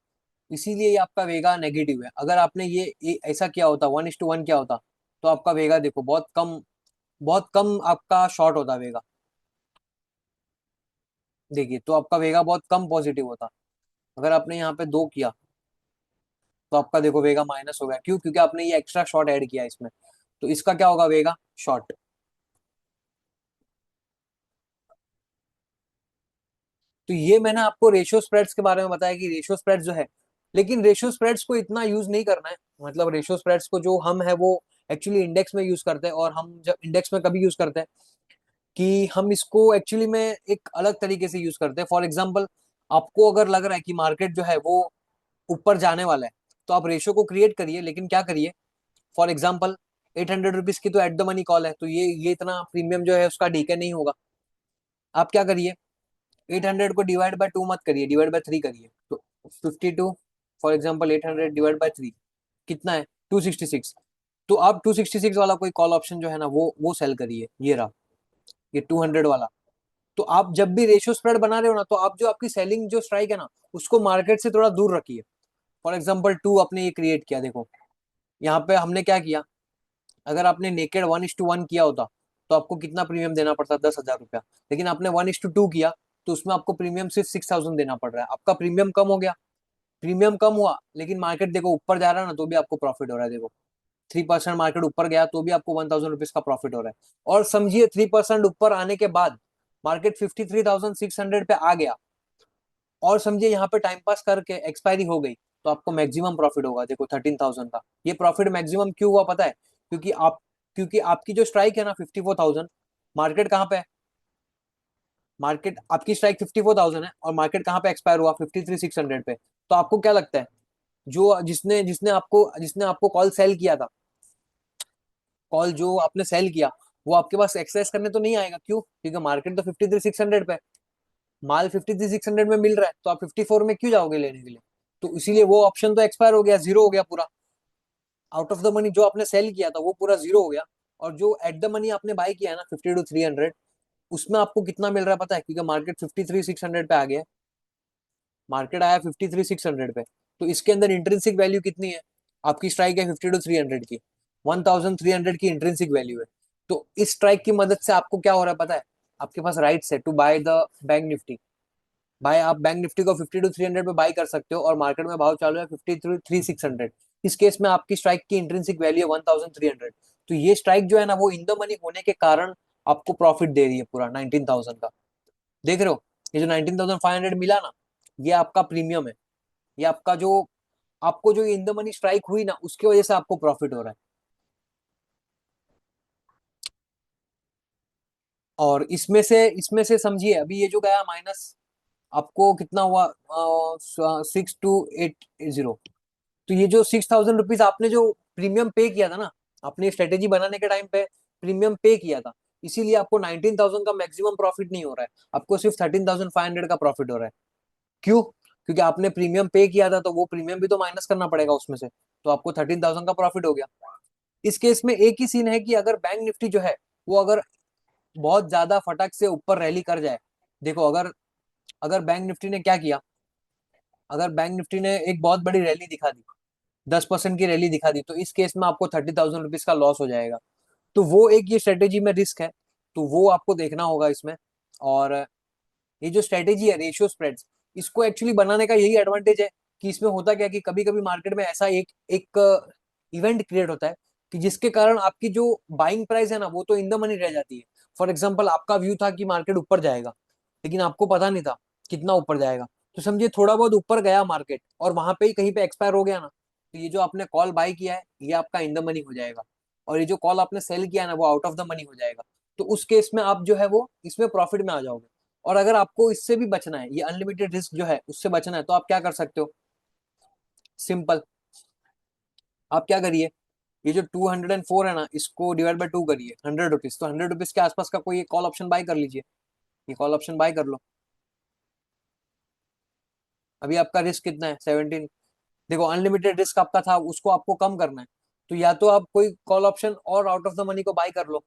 Speaker 1: इसीलिए ये आपका वेगा नेगेटिव है। अगर आपने ये ऐसा किया होता, 1:1 किया होता, तो आपका वेगा देखो बहुत कम आपका शॉर्ट होता वेगा। देखिए, तो आपका वेगा बहुत कम पॉजिटिव होता। अगर आपने यहाँ पे 2 किया, तो आपका देखो वेगा माइनस हो गया। क्यों? क्योंकि आपने ये एक्स्ट्रा शॉर्ट ऐड किया इसमें। तो इसका क्या होगा? वेगा शॉर्ट। तो ये मैंने आपको रेशियो स्प्रेड्स के बारे में बताया कि रेशियो स्प्रेड्स जो है, लेकिन रेशियो स्प्रेड्स को इतना यूज नहीं करना है। मतलब रेशियो स्प्रेड्स को जो हम है वो एक्चुअली इंडेक्स में यूज करते हैं, और हम जब इंडेक्स में कभी यूज करते हैं कि हम इसको एक्चुअली में एक अलग तरीके से यूज करते हैं। फॉर एग्जाम्पल, आपको अगर लग रहा है कि मार्केट जो है वो ऊपर जाने वाला है, तो आप रेशियो को क्रिएट करिए, लेकिन क्या करिए, फॉर एग्जाम्पल 800 रुपीज की तो एट द मनी कॉल है, तो ये इतना प्रीमियम जो है उसका डीके नहीं होगा। आप क्या करिए, 800 को डिवाइड बाय 2 मत करिए, डिवाइड बाय 3 करिए। तो 52, फॉर एग्जाम्पल 800 डिवाइड बाय 3 कितना है? 266। तो आप 266 वाला कोई कॉल ऑप्शन जो है ना वो सेल करिए, ये रहा, ये 200 वाला। तो आप जब भी रेशियो स्प्रेड बना रहे हो ना, तो आप जो आपकी सेलिंग जो स्ट्राइक है ना, उसको मार्केट से थोड़ा दूर रखिए। फॉर एग्जाम्पल 2 आपने ये क्रिएट किया, देखो यहाँ पे हमने क्या किया, अगर आपने नेकेड 1:1 किया होता, तो आपको कितना प्रीमियम देना पड़ता? 10,000 रुपया। लेकिन आपने 1:2 किया, तो उसमें आपको प्रीमियम सिर्फ 6,000 देना पड़ रहा है। आपका प्रीमियम कम हो गया, प्रीमियम कम हुआ, लेकिन मार्केट देखो ऊपर जा रहा है ना, तो भी आपको प्रॉफिट हो रहा है। देखो 3% मार्केट ऊपर गया, तो भी आपको 1,000 रुपीज का प्रॉफिट हो रहा है। और समझिए 3% ऊपर आने के बाद मार्केट 53,600 पे आ गया, और समझिए यहाँ पे टाइम पास करके एक्सपायरी हो गई, तो आपको मैक्सिमम प्रॉफिट होगा, देखो 13,000 का। ये प्रॉफिट मैक्सिमम क्यों हुआ पता है? क्योंकि आपकी जो स्ट्राइक है ना 54,000, मार्केट कहाँ पे है? मार्केट आपकी स्ट्राइक 54,000 है, और मार्केट कहाँ पे एक्सपायर हुआ? 53,600 पे। तो आपको क्या लगता है, जो जिसने आपको कॉल सेल किया था, कॉल जो आपने सेल किया, वो आपके पास एक्सेस करने तो नहीं आएगा? क्यों? क्योंकि मार्केट तो 53,600 पे है, माल 53,600 में मिल रहा है, तो आप 54 में क्यों जाओगे लेने के लिए? तो इसीलिए वो ऑप्शन तो एक्सपायर हो गया, जीरो हो गया पूरा। आउट ऑफ द मनी जो आपने सेल किया था वो पूरा जीरो हो गया। और जो एट द मनी आपने बाय किया है ना 50 to 300, उसमें आपको कितना मिल रहा है पता है? क्योंकि मार्केट 53,600 पे आ गया, मार्केट आया 53,600 पे। तो इसके अंदर इंट्रिंसिक वैल्यू कितनी है? आपकी स्ट्राइक है 50 to 300 की, 1,300 की इंट्रिंसिक वैल्यू है। तो इस स्ट्राइक की मदद से आपको क्या हो रहा है पता है? आपके पास राइट्स है to buy the bank Nifty. भाई आप बैंक निफ्टी को 50 to 300 पे बाई कर सकते हो, और मार्केट में भाव चालू है 53,600। इस केस में आपकी स्ट्राइक की इंट्रिंसिक वैल्यू है 1,300। तो ये स्ट्राइक जो है ना वो इन द मनी होने के कारण आपको प्रॉफिट दे रही है पूरा 19,000 का। देख रहे हो, ये जो 19,500 मिला ना, ये आपका प्रीमियम है। ये आपका जो आपको जो इन द मनी स्ट्राइक हुई ना, उसकी वजह से आपको प्रॉफिट हो रहा है। और इसमें से समझिए, अभी ये जो गया माइनस, आपको कितना हुआ? 6,280। तो ये जो 6,000 रुपीज आपने जो प्रीमियम पे किया था ना, आपने स्ट्रेटेजी बनाने के टाइम पे प्रीमियम पे किया था, इसीलिए आपको 19,000 का मैक्सिमम प्रॉफिट नहीं हो रहा है, आपको सिर्फ 13,500 का प्रॉफिट हो रहा है। क्यों? क्योंकि आपने प्रीमियम पे किया था, तो वो प्रीमियम भी तो माइनस करना पड़ेगा उसमें से, तो आपको 13,000 का प्रॉफिट हो गया। इस केस में एक ही सीन है कि अगर बैंक निफ्टी जो है वो अगर बहुत ज्यादा फटक से ऊपर रैली कर जाए, देखो अगर अगर बैंक निफ्टी ने क्या किया, अगर बैंक निफ्टी ने एक बहुत बड़ी रैली दिखा दी, 10% की रैली दिखा दी, तो इस केस में आपको 30,000 रुपीज का लॉस हो जाएगा। तो वो एक ये स्ट्रेटेजी में रिस्क है, तो वो आपको देखना होगा इसमें। और ये जो स्ट्रेटेजी है रेशियो स्प्रेड्स, इसको एक्चुअली बनाने का यही एडवांटेज है कि इसमें होता क्या है कि कभी कभी मार्केट में ऐसा एक एक इवेंट क्रिएट होता है कि जिसके कारण आपकी जो बाइंग प्राइस है ना वो तो इन द मनी रह जाती है। फॉर एग्जाम्पल, आपका व्यू था कि मार्केट ऊपर जाएगा, लेकिन आपको पता नहीं था कितना ऊपर जाएगा। तो समझिए थोड़ा बहुत ऊपर गया मार्केट, और वहां पे ही कहीं पे एक्सपायर हो गया ना, तो ये जो आपने कॉल बाय किया है ये आपका इन द मनी हो जाएगा, और ये जो कॉल आपने सेल किया है ना वो आउट ऑफ द मनी हो जाएगा। तो उस केस में आप जो है वो इसमें प्रॉफिट में आ जाओगे। और अगर आपको इससे भी बचना है, ये अनलिमिटेड रिस्क जो है उससे बचना है, तो आप क्या कर सकते हो? सिंपल, आप क्या करिए, ये जो 204 है ना, इसको डिवाइड बाय 2 करिए, 100 रुपीज, तो 100 रुपीज के आसपास का कोई कॉल ऑप्शन बाय कर लीजिए। ये कॉल ऑप्शन बाय कर लो। अभी आपका रिस्क कितना है? 17। देखो अनलिमिटेड रिस्क आपका था, उसको आपको कम करना है, तो या तो आप कोई कॉल ऑप्शन और आउट ऑफ द मनी को बाय कर लो,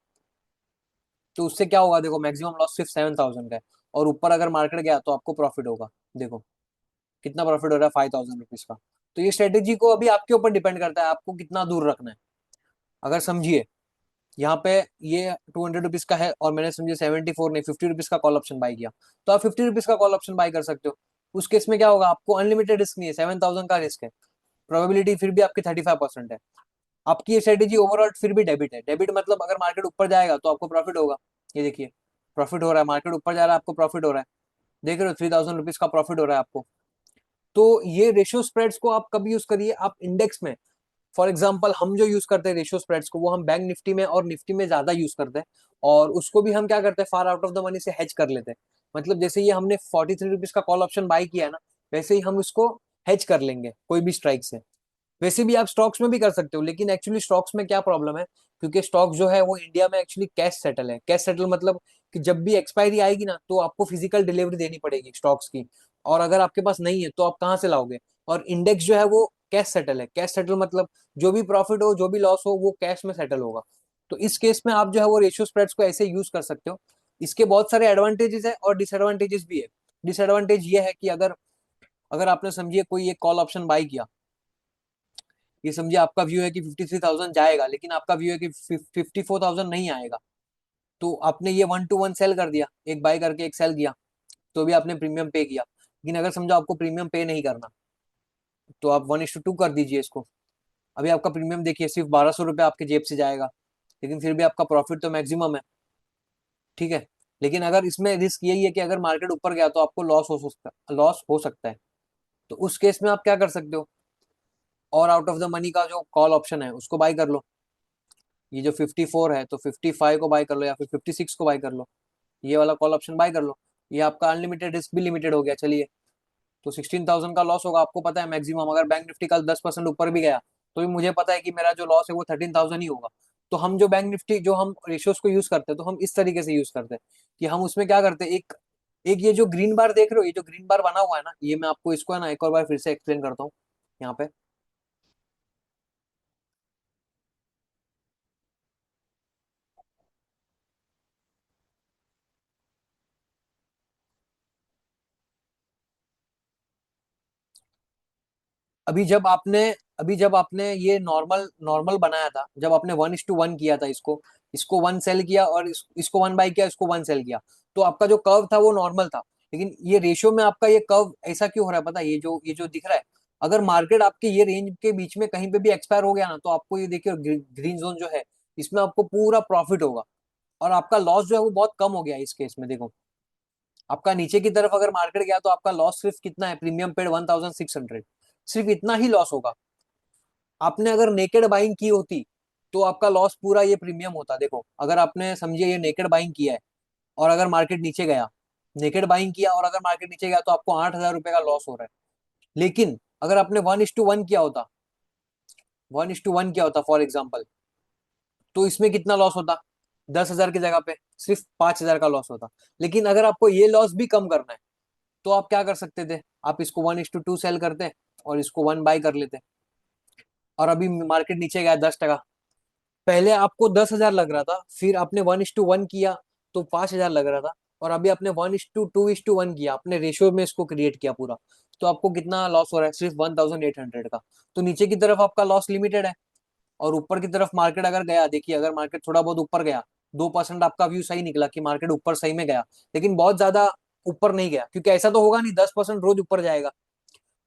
Speaker 1: तो उससे क्या होगा? देखो मैक्सिमम लॉस सिर्फ 7,000 का है। और ऊपर अगर मार्केट गया तो आपको प्रॉफिट होगा। देखो कितना प्रॉफिट हो रहा है, 5000 रुपीज का। तो ये स्ट्रेटेजी को अभी आपके ऊपर डिपेंड करता है, आपको कितना दूर रखना है। अगर समझिए यहाँ पे ये 200 रुपीज का है और मैंने समझिए 74 नहीं 50 रुपीज का कॉल ऑप्शन बाय किया, तो आप 50 रुपीज का कॉल ऑप्शन बाय कर सकते हो। उस केस में क्या होगा, आपको अनलिमिटेड रिस्क नहीं है, 7000 का रिस्क है, प्रोबेबिलिटी फिर भी आपकी 35% है। आपकी ये स्ट्रेटेजी ओवरऑल फिर भी डेबिट है। डेबिट मतलब अगर मार्केट ऊपर जाएगा तो आपको प्रॉफिट होगा। ये देखिए प्रॉफिट हो रहा है, मार्केट ऊपर जा रहा है आपको प्रॉफिट हो रहा है। देख रहे हो 3000 रुपीज का प्रॉफिट हो रहा है आपको। तो ये रेशियो स्प्रेड्स को आप कभी यूज करिए आप इंडेक्स में। फॉर एग्जाम्पल हम जो यूज करते हैं रेशियो स्प्रेड्स को, वो हम बैंक निफ्टी में और निफ्टी में ज्यादा यूज करते हैं। और उसको भी हम क्या करते हैं, far out of the money से हेज कर लेते हैं। मतलब जैसे ये हमने 43 रुपीज का कॉल ऑप्शन बाय किया है ना, वैसे ही हम उसको हेज कर लेंगे कोई भी स्ट्राइक से। वैसे भी आप स्टॉक्स में भी कर सकते हो, लेकिन एक्चुअली स्टॉक्स में क्या प्रॉब्लम है, क्योंकि स्टॉक जो है वो इंडिया में एक्चुअली कैश सेटल है। कैश सेटल मतलब कि जब भी एक्सपायरी आएगी ना तो आपको फिजिकल डिलीवरी देनी पड़ेगी स्टॉक्स की। और अगर आपके पास नहीं है तो आप कहाँ से लाओगे। और इंडेक्स जो है वो कैश सेटल है। कैश सेटल मतलब जो भी प्रॉफिट हो जो भी लॉस हो वो कैश में सेटल होगा। तो इस केस में आप जो है वो रेशियो स्प्रेड्स को ऐसे यूज कर सकते हो। इसके बहुत सारे एडवांटेजेस है और डिसएडवांटेजेस भी है। डिसएडवांटेज ये है कि अगर अगर आपने समझिए कोई एक कॉल ऑप्शन बाय किया, ये समझिए आपका व्यू है कि 53,000 जाएगा, लेकिन आपका व्यू है कि 54,000 नहीं आएगा। तो आपने ये 1 to 1 सेल कर दिया, एक बाय करके एक सेल किया, तो भी आपने प्रीमियम पे किया। लेकिन अगर समझो आपको प्रीमियम पे नहीं करना, तो आप 1:2 कर दीजिए इसको। अभी आपका प्रीमियम देखिए सिर्फ 1200 रुपये आपके जेब से जाएगा, लेकिन फिर भी आपका प्रॉफिट तो मैक्सिमम है। ठीक है। लेकिन अगर इसमें रिस्क यही है कि अगर मार्केट ऊपर गया तो आपको लॉस हो सकता है। तो उस केस में आप क्या कर सकते हो, और आउट ऑफ द मनी का जो कॉल ऑप्शन है उसको बाय कर लो। ये जो 54 है तो 55 को बाय कर लो या फिर 56 को बाय कर लो। ये वाला कॉल ऑप्शन बाय कर लो। ये आपका अनलिमिटेड रिस्क भी लिमिटेड हो गया। चलिए, तो 16,000 का लॉस होगा, आपको पता है मैक्सिमम अगर बैंक निफ्टी कल 10% ऊपर भी गया तो भी मुझे पता है कि मेरा जो लॉस है वो 13,000 ही होगा। तो हम जो बैंक निफ्टी जो हम रेशियोज को यूज करते हैं, तो हम इस तरीके से यूज करते हैं कि हम उसमें क्या करते हैं, एक एक ये जो ग्रीन बार देख रहे हो, ये जो ग्रीन बार बना हुआ है ना, ये मैं आपको इसको है ना एक और बार फिर से एक्सप्लेन करता हूँ यहाँ पे। अभी जब आपने ये नॉर्मल नॉर्मल बनाया था, जब आपने 1:1 किया था, इसको इसको 1 सेल किया और इसको 1 बाय किया, इसको 1 सेल किया, तो आपका जो कर्व था वो नॉर्मल था। लेकिन ये रेशियो में आपका ये कर्व ऐसा क्यों हो रहा है पता है, ये जो दिख रहा है, अगर मार्केट आपके ये रेंज के बीच में कहीं पे भी एक्सपायर हो गया ना, तो आपको ये देखिए ग्रीन जोन जो है इसमें आपको पूरा प्रॉफिट होगा। और आपका लॉस जो है वो बहुत कम हो गया है इस केस में। देखो आपका नीचे की तरफ अगर मार्केट गया तो आपका लॉस सिर्फ कितना है, प्रीमियम पेड 1600, सिर्फ इतना ही लॉस होगा। आपने अगर नेकेड बाइंग की होती तो आपका लॉस पूरा ये प्रीमियम होता। देखो अगर आपने समझिए ये नेकेड बाइंग किया है और अगर मार्केट नीचे गया, नेकेड बाइंग किया और अगर मार्केट नीचे गया तो आपको 8,000 रुपए का लॉस हो रहा है। लेकिन अगर आपने 1:1 किया होता, 1:1 किया होता फॉर एग्जाम्पल, तो इसमें कितना लॉस होता, 10,000 की जगह पे सिर्फ 5,000 का लॉस होता। लेकिन अगर आपको ये लॉस भी कम करना है तो आप क्या कर सकते थे, आप इसको 1:2 सेल करते और इसको 1 बाय कर लेते। और अभी मार्केट नीचे गया 10%, पहले आपको 10,000 लग रहा था, फिर आपने 1:1 किया तो 5,000 लग रहा था, और अभी आपने 1:2:1 किया, आपने रेशियो में इसको क्रिएट किया पूरा, तो आपको कितना लॉस हो रहा है, सिर्फ 1,800 का। तो नीचे की तरफ आपका लॉस लिमिटेड है, और ऊपर की तरफ मार्केट अगर गया, देखिए अगर मार्केट थोड़ा बहुत ऊपर गया, 2% आपका व्यू सही निकला कि मार्केट ऊपर सही में गया, लेकिन बहुत ज्यादा ऊपर नहीं गया, क्योंकि ऐसा तो होगा नहीं 10% रोज ऊपर जाएगा।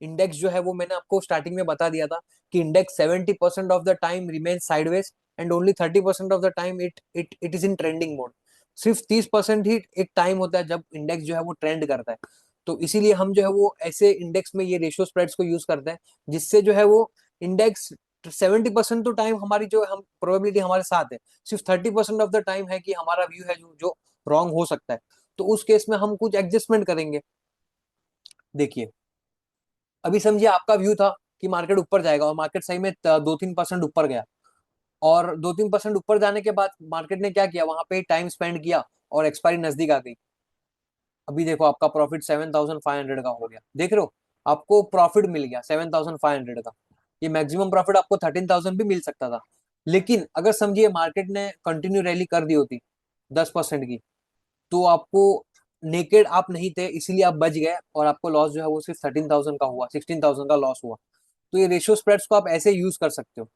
Speaker 1: इंडेक्स जो है वो मैंने आपको स्टार्टिंग में बता दिया था कि index 70% of the time remain sideways and only 30% of the time it is in trending mode. सिर्फ 30% ही एक टाइम होता है जब इंडेक्स जो है वो ट्रेंड करता है। तो इसीलिए हम जो है वो ऐसे इंडेक्स में ये रेशियो स्प्रेड्स को यूज करते हैं, जिससे जो है वो इंडेक्स 70% तो टाइम हमारी जो हम प्रोबेबिलिटी हमारे साथ है, सिर्फ 30% ऑफ द टाइम है कि हमारा व्यू है जो रॉन्ग हो सकता है। तो उस केस में हम कुछ एडजस्टमेंट करेंगे। देखिए अभी समझिए आपका व्यू था कि मार्केट ऊपर जाएगा और मार्केट सही में 2-3% ऊपर गया, और 2-3% ऊपर जाने के बाद मार्केट ने क्या किया, वहां पे टाइम स्पेंड किया और एक्सपायरी नजदीक आ गई। अभी देखो आपका प्रॉफिट 7,500 का हो गया, देख रहे हो, आपको प्रॉफिट मिल गया 7,500 का। ये मैक्सिमम प्रॉफिट आपको 13,000 भी मिल सकता था। लेकिन अगर समझिए मार्केट ने कंटिन्यू रैली कर दी होती 10% की, तो आपको नेकेड आप नहीं थे, इसीलिए आप बच गए और आपको लॉस जो है वो सिर्फ 13,000 का हुआ, 16,000 का लॉस हुआ। तो ये रेशियो स्प्रेड्स को आप ऐसे यूज कर सकते हो।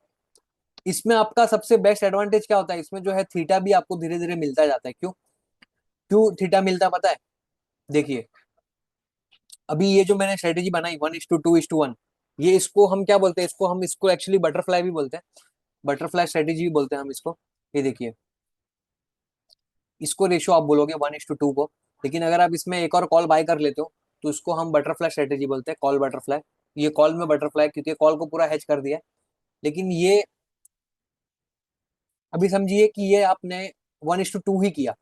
Speaker 1: इसमें आपका सबसे बेस्ट एडवांटेज क्या होता है, इसमें जो है थीटा भी आपको धीरे धीरे मिलता जाता है। क्यों क्यों थीटा मिलता है पता है? देखिए, अभी ये जो मैंने स्ट्रेटेजी बनाई 1:2:1, ये इसको हम क्या बोलते हैं, इसको एक्चुअली बटरफ्लाई भी बोलते हैं, बटरफ्लाई स्ट्रेटेजी भी बोलते हैं हम इसको। ये देखिए, इसको रेशियो आप बोलोगे 1:2 को, लेकिन अगर आप इसमें एक और कॉल बाय कर लेते हो तो इसको हम बटरफ्लाई स्ट्रेटेजी बोलते हैं, कॉल बटरफ्लाई। ये कॉल में बटरफ्लाई क्योंकि कॉल को पूरा हेज कर दिया है। लेकिन ये अभी समझिए कि ये आपने 1:2 ही किया,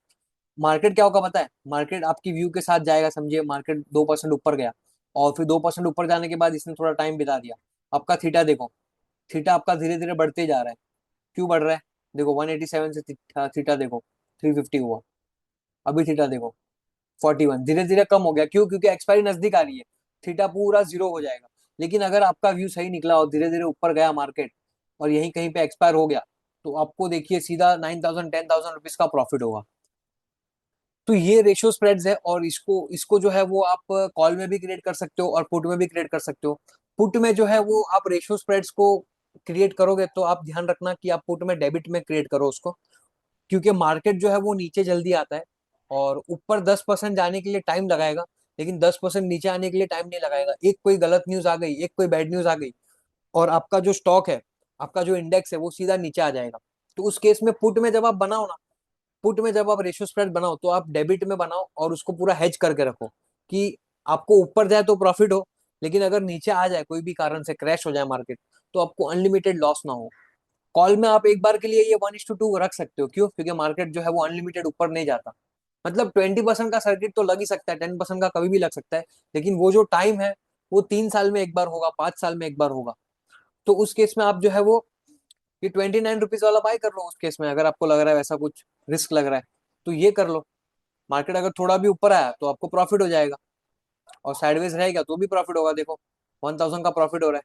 Speaker 1: मार्केट क्या होगा पता है? मार्केट आपकी व्यू के साथ जाएगा, समझिए मार्केट 2% ऊपर गया और फिर 2% ऊपर जाने के बाद इसने थोड़ा टाइम बिता दिया। आपका थीटा देखो, थीटा आपका धीरे धीरे बढ़ते जा रहा है। क्यों बढ़ रहा है? देखो 187 से थीटा देखो 350 हुआ, अभी थीटा देखो 41, धीरे धीरे कम हो गया। क्यों? क्योंकि एक्सपायरी नजदीक आ रही है, थीटा पूरा जीरो हो जाएगा। लेकिन अगर आपका व्यू सही निकला और धीरे धीरे ऊपर गया मार्केट और यहीं कहीं पे एक्सपायर हो गया, तो आपको देखिए सीधा 9,000 10,000 रुपीज का प्रॉफिट होगा। तो ये रेशियो स्प्रेड्स है, और इसको इसको जो है वो आप कॉल में भी क्रिएट कर सकते हो और पुट में भी क्रिएट कर सकते हो। पुट में जो है वो आप रेशियो स्प्रेड्स को क्रिएट करोगे तो आप ध्यान रखना कि आप पुट में डेबिट में क्रिएट करो उसको, क्योंकि मार्केट जो है वो नीचे जल्दी आता है और ऊपर 10% जाने के लिए टाइम लगाएगा, लेकिन 10% नीचे आने के लिए टाइम नहीं लगाएगा। एक कोई गलत न्यूज आ गई, एक कोई बैड न्यूज आ गई और आपका जो स्टॉक है, आपका जो इंडेक्स है वो सीधा नीचे आ जाएगा। तो उस केस में पुट में जब आप बनाओ ना, पुट में जब आप रेशियो स्प्रेड बनाओ तो आप डेबिट में बनाओ और उसको पूरा हेज करके रखो कि आपको ऊपर जाए तो प्रॉफिट हो, लेकिन अगर नीचे आ जाए कोई भी कारण से क्रैश हो जाए मार्केट, तो आपको अनलिमिटेड लॉस ना हो। कॉल में आप एक बार के लिए ये 1:2 रख सकते हो। क्यों? क्योंकि मार्केट जो है वो अनलिमिटेड ऊपर नहीं जाता। मतलब 20% का सर्किट तो लग ही सकता है, 10% का कभी भी लग सकता है, लेकिन वो जो टाइम है वो 3 साल में एक बार होगा, 5 साल में एक बार होगा। तो उस केस में आप जो है वो ये 29 रुपीज वाला बाय कर लो। उस केस में अगर आपको लग रहा है वैसा कुछ रिस्क लग रहा है तो ये कर लो। मार्केट अगर थोड़ा भी ऊपर आया तो आपको प्रॉफिट हो जाएगा, और साइडवेज रहेगा तो भी प्रॉफिट होगा। देखो 1,000 का प्रॉफिट हो रहा है,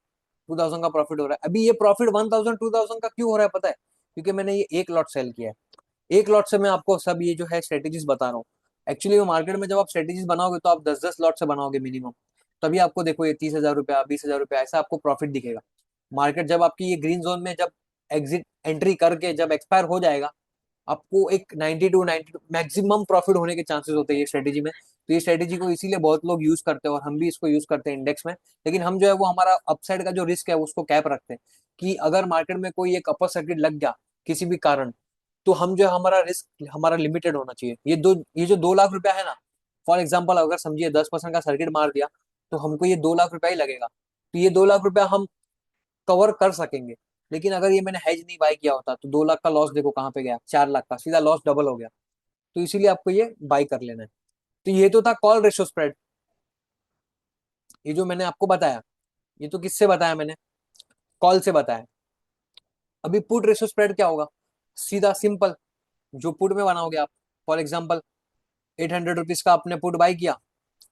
Speaker 1: 2,000 का प्रॉफिट हो रहा है। अभी ये प्रॉफिट 1,000 2,000 का क्यों हो रहा है पता है? क्योंकि मैंने ये एक लॉट सेल किया है। एक लॉट से मैं आपको सब ये जो है स्ट्रेटेजीज बता रहा हूँ। एक्चुअली वो मार्केट में जब आप स्ट्रेटेजीज बनाओगे तो आप 10-10 लॉट से बनाओगे मिनिमम, तभी आपको देखो ये 30,000 रुपया 20,000 रुपया ऐसा आपको प्रॉफिट दिखेगा। मार्केट जब आपकी ये ग्रीन जोन में जब एग्जिट एंट्री करके जब एक्सपायर हो जाएगा, आपको एक 92 मैक्सिमम प्रॉफिट होने के चांसेस होते हैं ये स्ट्रेटेजी में। तो ये स्ट्रेटेजी को इसीलिए बहुत लोग यूज करते हैं और हम भी इसको यूज करते हैं इंडेक्स में। लेकिन हम जो है वो हमारा अपसाइड का जो रिस्क है उसको कैप रखते हैं कि अगर मार्केट में कोई एक अपर सर्किट लग गया किसी भी कारण, तो हम जो है हमारा रिस्क हमारा लिमिटेड होना चाहिए। ये जो 2 लाख रुपया है ना, फॉर एग्जाम्पल अगर समझिए 10% का सर्किट मार दिया तो हमको ये 2 लाख रुपया ही लगेगा। तो ये 2 लाख रुपया हम कवर कर सकेंगे। लेकिन अगर ये मैंने हेज नहीं बाय किया होता तो 2 लाख का लॉस देखो कहाँ पे गया, 4 लाख का सीधा लॉस डबल हो गया। तो इसीलिए आपको ये बाय कर लेना है। तो ये तो था कॉल रेशो स्प्रेड, ये जो मैंने आपको बताया, ये तो किससे बताया मैंने? कॉल से बताया। अभी पुट रेशो स्प्रेड क्या होगा? सीधा सिंपल, जो पुट में बनाओगे आप, फॉर एग्जाम्पल 800 रुपीज का आपने पुट बाय किया,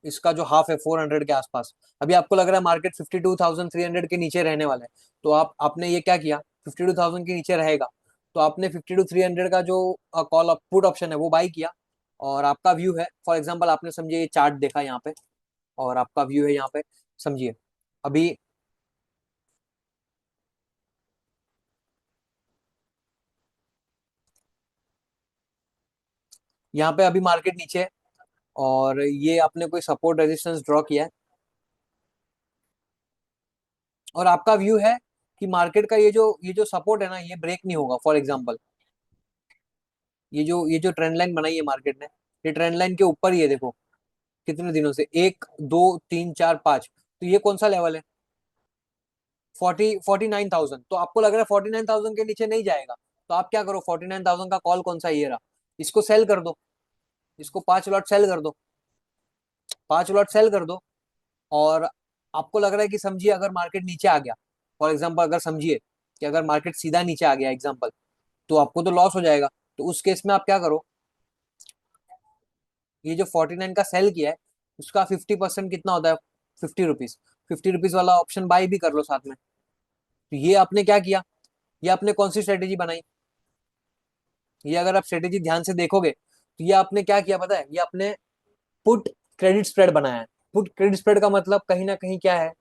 Speaker 1: इसका जो हाफ है 400 के आसपास। अभी आपको लग रहा है मार्केट 52,300 के नीचे रहने वाला है, तो आपने ये क्या किया, 52,000 के नीचे रहेगा तो आपने 52,300 का जो कॉल पुट ऑप्शन है वो बाई किया। और आपका व्यू है, फॉर एग्जांपल आपने समझिए ये चार्ट देखा यहाँ पे, और आपका व्यू है यहाँ पे, समझिए अभी यहाँ पे अभी मार्केट नीचे है और ये आपने कोई सपोर्ट रेजिस्टेंस ड्रॉ किया है, और आपका व्यू है कि मार्केट का ये जो सपोर्ट है ना ये ब्रेक नहीं होगा। फॉर एग्जांपल ये जो ट्रेंड लाइन बनाई है मार्केट ने, ये ट्रेंड लाइन के ऊपर ही है। देखो कितने दिनों से, 1 2 3 4 5, तो ये कौन सा लेवल है? 49,000। तो आपको लग रहा है 49,000 के नीचे नहीं जाएगा, तो आप क्या करो, 49,000 का कॉल कौन सा ये रहा, इसको सेल कर दो, इसको 5 लॉट सेल कर दो, 5 लॉट सेल कर दो। और आपको लग रहा है कि समझिए अगर मार्केट नीचे आ गया, फॉर एग्जाम्पल अगर समझिए कि अगर मार्केट सीधा नीचे आ गया एग्जाम्पल, तो आपको तो लॉस हो जाएगा। तो उस केस में आप क्या करो, ये जो 49 का सेल किया है उसका 50% कितना होता है, 50 रुपीज, 50 रुपीज वाला ऑप्शन बाय भी कर लो साथ में। तो ये आपने क्या किया, ये आपने कौन सी स्ट्रेटेजी बनाई? ये अगर आप स्ट्रेटेजी ध्यान से देखोगे तो ये आपने क्या किया पता है, ये आपने पुट क्रेडिट स्प्रेड बनाया है। पुट क्रेडिट स्प्रेड का मतलब कहीं ना कहीं क्या है,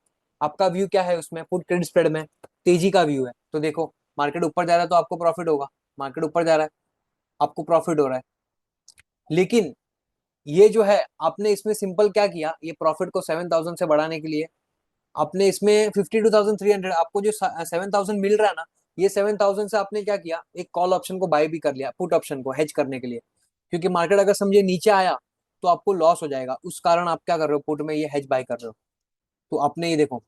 Speaker 1: आपका व्यू क्या है उसमें, पुट क्रेडिट स्प्रेड में तेजी का व्यू है। तो देखो मार्केट ऊपर जा रहा है तो आपको प्रॉफिट होगा, मार्केट ऊपर जा रहा है आपको प्रॉफिट हो रहा है। लेकिन ये जो है आपने इसमें सिंपल क्या किया, ये प्रॉफिट को 7,000 से बढ़ाने के लिए आपने इसमें 52,300, आपको जो 7,000 मिल रहा है ना, ये 7,000 से आपने क्या किया, एक कॉल ऑप्शन को बाय भी कर लिया, पुट ऑप्शन को हेज करने के लिए। क्योंकि मार्केट अगर समझे नीचे आया तो आपको लॉस हो जाएगा, उस कारण आप क्या कर रहे हो, पुट में ये हेज बाय कर रहे हो। तो आपने ये देखो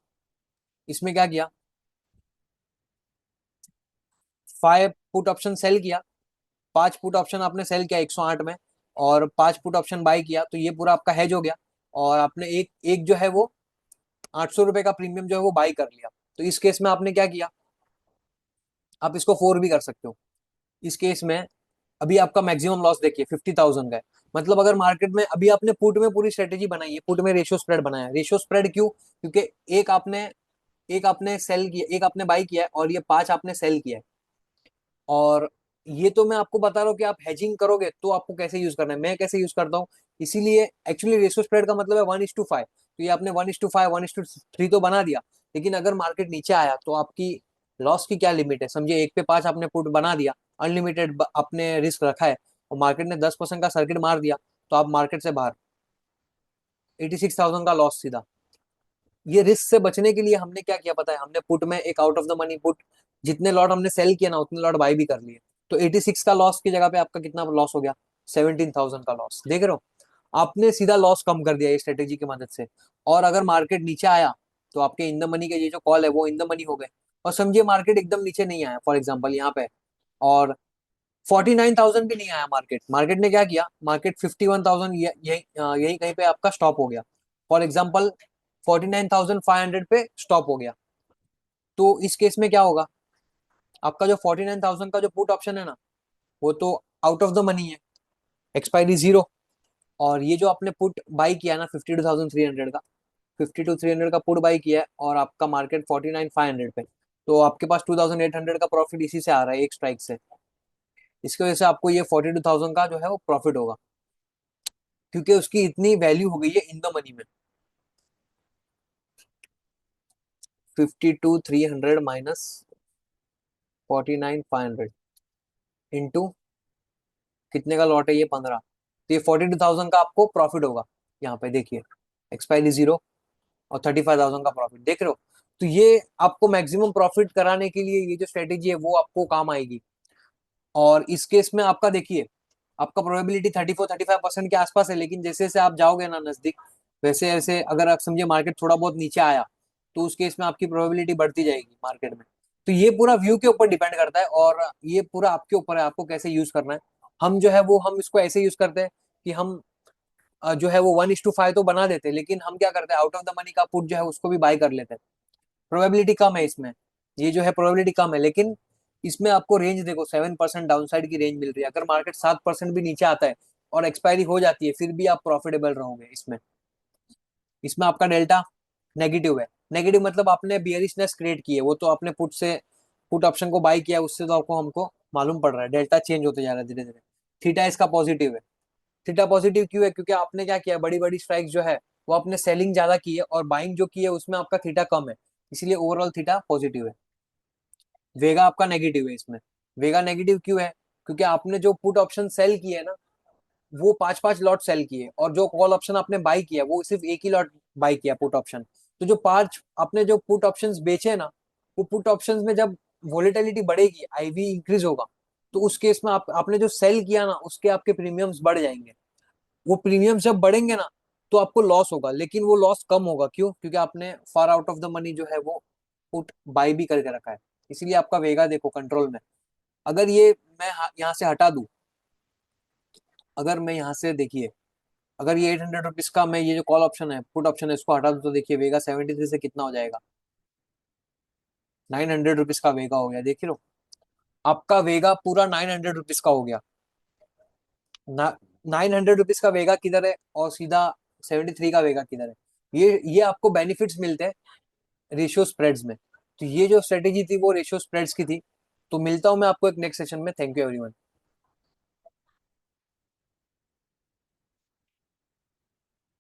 Speaker 1: इसमें क्या किया, 5 पुट ऑप्शन सेल किया, 5 पुट ऑप्शन आपने सेल किया 108 में, और 5 पुट ऑप्शन बाय किया, तो ये पूरा आपका हेज हो गया। और आपने एक एक जो है वो 800 रुपए का प्रीमियम जो है वो बाय कर लिया। तो इस केस में आपने क्या किया, आप इसको 4 भी कर सकते हो। इस केस में अभी आपका मैक्सिमम लॉस देखिए 50,000 का है। मतलब अगर मार्केट में अभी आपने पुट में पूरी स्ट्रेटेजी बनाई है, पुट में रेशियो स्प्रेड बनाया है। रेशियो स्प्रेड क्यों, क्योंकि एक आपने सेल किया, एक आपने बाई किया है, और ये 5 आपने सेल किया है। और ये तो मैं आपको बता रहा हूँ कि आप हेजिंग करोगे तो आपको कैसे यूज करना है, मैं कैसे यूज करता हूँ। इसीलिए एक्चुअली रेशियो स्प्रेड का मतलब है 1:5। तो ये आपने 1:5 1:3 तो बना दिया। लेकिन अगर मार्केट नीचे आया तो आपकी लॉस की क्या लिमिट है, समझिए 1 पे 5 आपने पुट बना दिया, अनलिमिटेड आपने रिस्क रखा है, और मार्केट ने 10% का सर्किट मार दिया, तो आप मार्केट से बाहर, 86,000 का लॉस सीधा। ये रिस्क से बचने के लिए हमने क्या किया पता है, हमने पुट में एक out of the money put, जितने लॉट हमने सेल किया ना उतने लॉट बाई भी कर लिए। तो 86 का लॉस की जगह पे आपका कितना लॉस हो गया, 17,000 का लॉस, देख रहे हो। आपने सीधा लॉस कम कर दिया ये स्ट्रेटेजी की मदद से। और अगर मार्केट नीचे आया तो आपके इन द मनी के ये जो कॉल है वो इन द मनी हो गए। और समझिए मार्केट एकदम नीचे नहीं आया फॉर एग्जाम्पल यहाँ पे, और 49,000 भी नहीं आया मार्केट, मार्केट ने क्या किया, मार्केट 51,000 यही यही कहीं पे आपका स्टॉप हो गया। फॉर एग्जाम्पल 49,500 पे स्टॉप हो गया। तो इस केस में क्या होगा, आपका जो 49,000 का जो पुट ऑप्शन है ना, वो तो आउट ऑफ द मनी है, एक्सपायरी जीरो। और ये जो आपने पुट बाई किया ना 52,300 का, 52,300 का पुट बाई किया है, और आपका मार्केट 49,500 पे, तो आपके पास 2,800 का प्रॉफिट इसी से आ रहा है, एक स्ट्राइक से। इसकी वजह से आपको ये 42,000 का जो है वो प्रॉफिट होगा, क्योंकि उसकी इतनी वैल्यू हो गई है इन द मनी में। 52,300 माइनस 49,500 इंटू कितने का लॉट है ये, 15। तो ये 42,000 का आपको प्रॉफिट होगा। यहाँ पे देखिए एक्सपायरी जीरो, और 35,000 का प्रॉफिट, देख रहे हो। तो ये आपको मैक्सिमम प्रॉफिट कराने के लिए ये जो स्ट्रेटेजी है वो आपको काम आएगी। और इस केस में आपका देखिए, आपका प्रोबेबिलिटी 34-35% के आसपास है, लेकिन जैसे जैसे आप जाओगे ना नजदीक, वैसे वैसे अगर आप समझिए मार्केट थोड़ा बहुत नीचे आया, तो उस केस में आपकी प्रोबेबिलिटी बढ़ती जाएगी मार्केट में। तो ये पूरा व्यू के ऊपर डिपेंड करता है, और ये पूरा आपके ऊपर है, आपको कैसे यूज करना है। हम जो है वो हम इसको ऐसे यूज करते हैं कि हम जो है वो 1:5 तो बना देते हैं, लेकिन हम क्या करते हैं, आउट ऑफ द मनी का पुट जो है उसको भी बाय कर लेते हैं। प्रोबेबिलिटी कम है इसमें, ये जो है प्रोबेबिलिटी कम है, लेकिन इसमें आपको रेंज देखो 7% डाउनसाइड की रेंज मिल रही है। अगर मार्केट 7% भी नीचे आता है और एक्सपायरी हो जाती है, फिर भी आप प्रॉफिटेबल रहोगे इसमें। इसमें आपका डेल्टा नेगेटिव है। नेगेटिव मतलब आपने बियरिशनेस क्रिएट की है, वो तो आपने पुट से, पुट ऑप्शन को बाय किया, उससे तो आपको हमको मालूम पड़ रहा है डेल्टा चेंज होते जा रहा है धीरे धीरे। थीटा इसका पॉजिटिव है। थीटा पॉजिटिव क्यों है, क्योंकि आपने क्या किया, बड़ी बड़ी स्ट्राइक जो है वो आपने सेलिंग ज्यादा की है, और बाइंग जो की है उसमें आपका थीटा कम है, इसलिए ओवरऑल थीटा पॉजिटिव है। वेगा आपका नेगेटिव है इसमें। वेगा नेगेटिव क्यों है, क्योंकि आपने जो पुट ऑप्शन सेल किए है ना, वो 5-5 लॉट सेल किए, और जो कॉल ऑप्शन आपने बाई किया वो सिर्फ एक ही लॉट बाई किया पुट ऑप्शन। तो जो 5 आपने जो पुट ऑप्शन बेचे ना, वो पुट ऑप्शन में जब वोलेटिलिटी बढ़ेगी, आईवी इंक्रीज होगा, तो उस केस में आपने जो सेल किया ना उसके आपके प्रीमियम्स बढ़ जाएंगे। वो प्रीमियम जब बढ़ेंगे ना तो आपको लॉस होगा, लेकिन वो लॉस कम होगा, क्यों, क्योंकि आपने far out of the money जो है वो पुट बाई भी करके रखा है। इसीलिए आपका वेगा देखो कंट्रोल में। अगर ये मैं यहाँ से हटा दूं, अगर मैं यहाँ से देखिए, अगर ये 800 रुपीज का मैं ये जो कॉल ऑप्शन है, पुट ऑप्शन है, इसको हटा दूं, तो देखिए वेगा 73 से कितना हो जाएगा, 900 रुपीज का वेगा हो गया, देख लो। आपका वेगा पूरा 900 रुपीज का हो गया ना। 900 रुपीज का वेगा किधर है, और सीधा 73 का वेगा किधर है। ये आपको बेनिफिट्स मिलते हैं रेशियो स्प्रेड्स में। तो ये जो स्ट्रेटेजी थी वो रेशियो स्प्रेड्स की थी। तो मिलता हूं मैं आपको एक नेक्स्ट सेशन में। Thank you everyone.